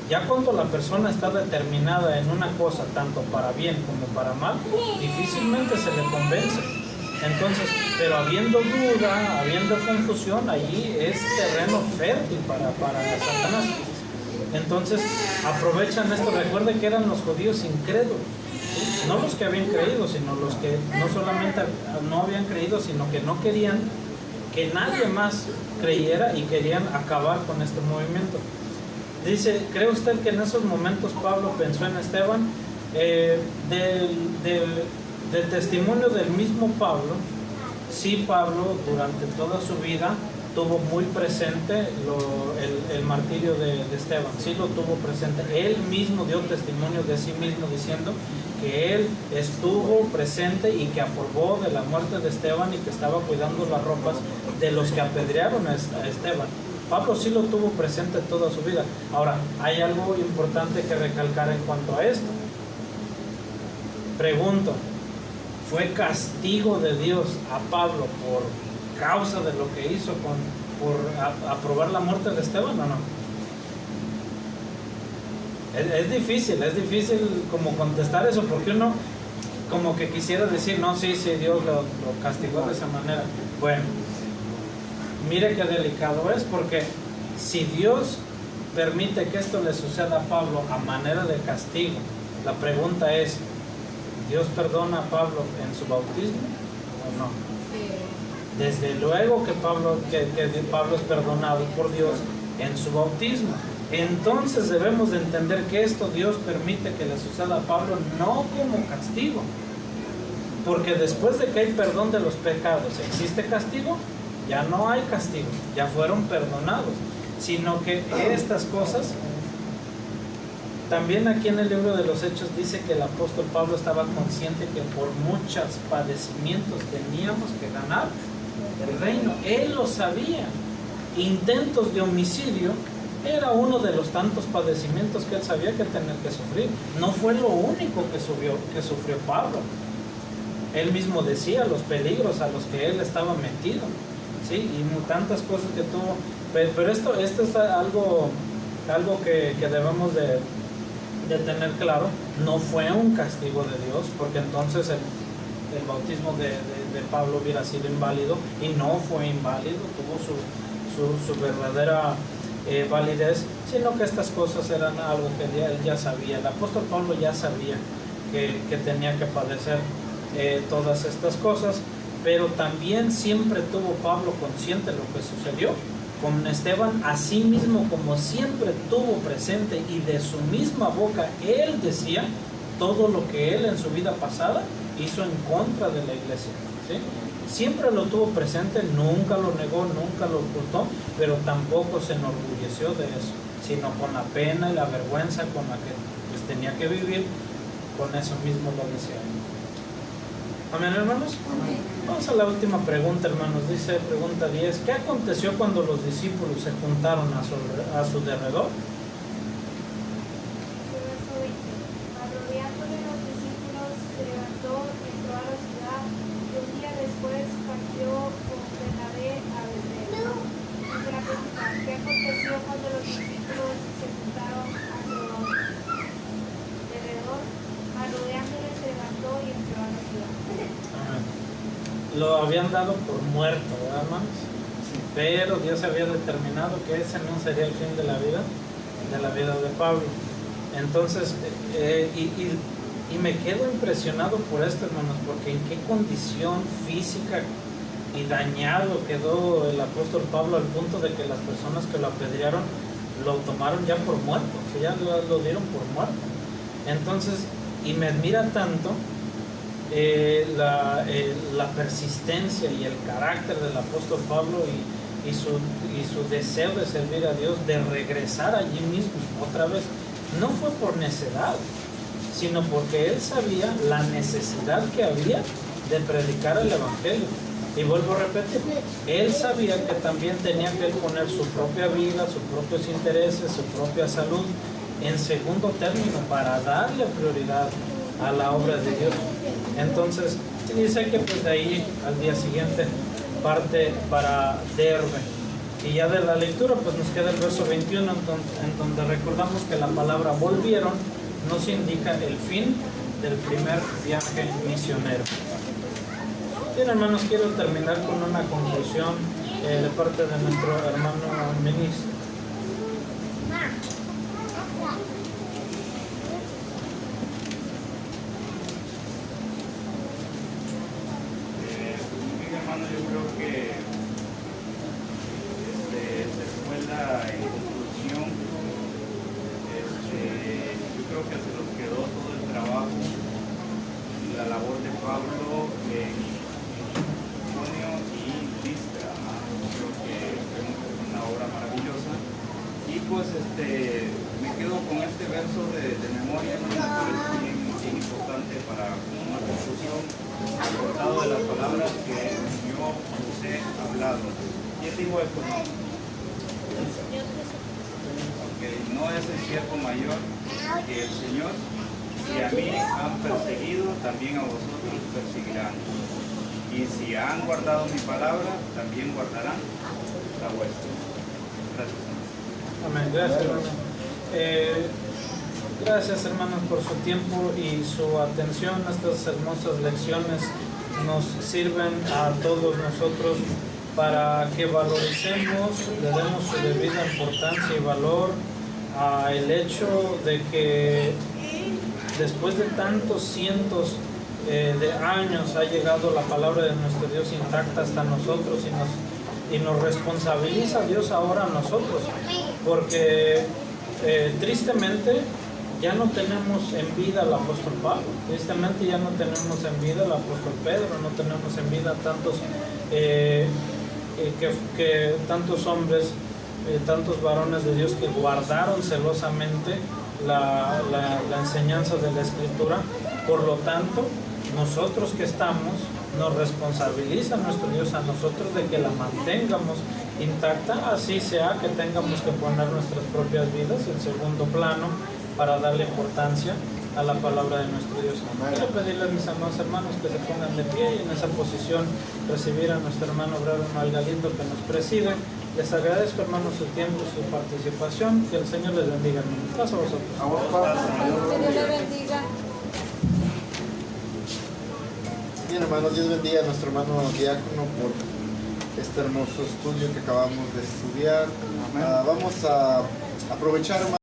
Ya cuando la persona está determinada en una cosa, tanto para bien como para mal, difícilmente se le convence. Entonces, pero habiendo duda, habiendo confusión, allí es terreno fértil para Satanás. Entonces, aprovechan esto. Recuerden que eran los judíos incrédulos, ¿sí? No los que habían creído, sino los que no solamente no habían creído, sino que no querían que nadie más creyera y querían acabar con este movimiento. Dice, ¿cree usted que en esos momentos Pablo pensó en Esteban? Del testimonio del mismo Pablo, sí, Pablo durante toda su vida tuvo muy presente el martirio de Esteban, sí lo tuvo presente. Él mismo dio testimonio de sí mismo diciendo que él estuvo presente y que aprobó de la muerte de Esteban y que estaba cuidando las ropas de los que apedrearon a Esteban. Pablo sí lo tuvo presente toda su vida. Ahora, hay algo importante que recalcar en cuanto a esto. Pregunto, ¿fue castigo de Dios a Pablo por causa de lo que hizo por aprobar la muerte de Esteban o no? Es difícil como contestar eso, porque uno como que quisiera decir, no, sí, Dios lo castigó de esa manera. Bueno, mire qué delicado es, porque si Dios permite que esto le suceda a Pablo a manera de castigo, la pregunta es, ¿Dios perdona a Pablo en su bautismo o no? Desde luego que Pablo es perdonado por Dios en su bautismo. Entonces debemos de entender que esto Dios permite que le suceda a Pablo no como castigo, porque después de que hay perdón de los pecados, ¿existe castigo? Ya no hay castigo, ya fueron perdonados, sino que estas cosas, también aquí en el libro de los Hechos dice que el apóstol Pablo estaba consciente que por muchos padecimientos teníamos que ganar el reino. Él lo sabía. Intentos de homicidio era uno de los tantos padecimientos que él sabía que tenía que sufrir. No fue lo único que sufrió Pablo. Él mismo decía los peligros a los que él estaba metido, ¿sí? Y tantas cosas que tuvo. Pero esto es algo que debemos de tener claro. No fue un castigo de Dios, porque entonces el bautismo de Pablo hubiera sido inválido, y no fue inválido, tuvo su verdadera validez, sino que estas cosas eran algo que él ya sabía. El apóstol Pablo ya sabía que tenía que padecer todas estas cosas, pero también siempre tuvo Pablo consciente de lo que sucedió con Esteban, así mismo como siempre tuvo presente, y de su misma boca él decía todo lo que él en su vida pasada hizo en contra de la iglesia, ¿sí? Siempre lo tuvo presente, nunca lo negó, nunca lo ocultó, pero tampoco se enorgulleció de eso, sino con la pena y la vergüenza con la que pues tenía que vivir, con eso mismo lo decía. Amén, hermanos. Amén. Vamos a la última pregunta, hermanos. Dice, pregunta 10, ¿qué aconteció cuando los discípulos se juntaron a su derredor? Rodeándole los discípulos, se levantó, entró a la ciudad, y un día después partió con Bernabé a Betania. Dice la pregunta, ¿qué aconteció cuando los discípulos se juntaron a su derredor? Rodeándole, se levantó y entró a la ciudad. Lo habían dado por muerto, ¿verdad, hermanos? Pero Dios había determinado que ese no sería el fin de la vida de Pablo. Entonces, y me quedo impresionado por esto, hermanos, porque en qué condición física y dañado quedó el apóstol Pablo, al punto de que las personas que lo apedrearon lo tomaron ya por muerto, o sea, ya lo dieron por muerto. Entonces, y me admira tanto la persistencia y el carácter del apóstol Pablo y su deseo de servir a Dios, de regresar allí mismo otra vez. No fue por necedad, sino porque él sabía la necesidad que había de predicar el evangelio. Y vuelvo a repetir, él sabía que también tenía que poner su propia vida, sus propios intereses, su propia salud en segundo término para darle prioridad a la obra de Dios. Entonces dice que pues de ahí al día siguiente parte para Derbe, y ya de la lectura pues nos queda el verso 21 en donde recordamos que la palabra volvieron nos indica el fin del primer viaje misionero. Bien, hermanos, quiero terminar con una conclusión de parte de nuestro hermano ministro. Yo creo que después en conclusión, yo creo que se nos quedó todo el trabajo y la labor de Pablo en Iconio y Listra. Creo que me quedo con este verso de memoria, que me parece bien importante para una conclusión, acordado de las palabras que yo os he hablado. ¿Quién dijo esto? Okay. No es el siervo mayor que el Señor, si a mí han perseguido, también a vosotros perseguirán. Y si han guardado mi palabra, también guardarán la vuestra. Gracias. Amén. Gracias, hermano. Gracias, hermanos, por su tiempo y su atención. Estas hermosas lecciones nos sirven a todos nosotros para que valoricemos, le demos su debida importancia y valor al hecho de que después de tantos cientos de años ha llegado la palabra de nuestro Dios intacta hasta nosotros y nos responsabiliza Dios ahora a nosotros, porque tristemente ya no tenemos en vida al apóstol Pablo, tristemente ya no tenemos en vida al apóstol Pedro, no tenemos en vida tantos tantos hombres, tantos varones de Dios que guardaron celosamente la enseñanza de la Escritura. Por lo tanto, nosotros que estamos, nos responsabiliza nuestro Dios a nosotros de que la mantengamos intacta, así sea que tengamos que poner nuestras propias vidas en segundo plano para darle importancia a la palabra de nuestro Dios. Quiero pedirle a mis amados hermanos que se pongan de pie y en esa posición recibir a nuestro hermano Bravo Margalindo que nos preside. Les agradezco, hermanos, su tiempo, su participación. Que el Señor les bendiga, hermanos. Paso a vosotros. Que Dios le bendiga. Bien, hermanos, Dios bendiga a nuestro hermano diácono por este hermoso estudio que acabamos de estudiar. Vamos a aprovechar, hermanos.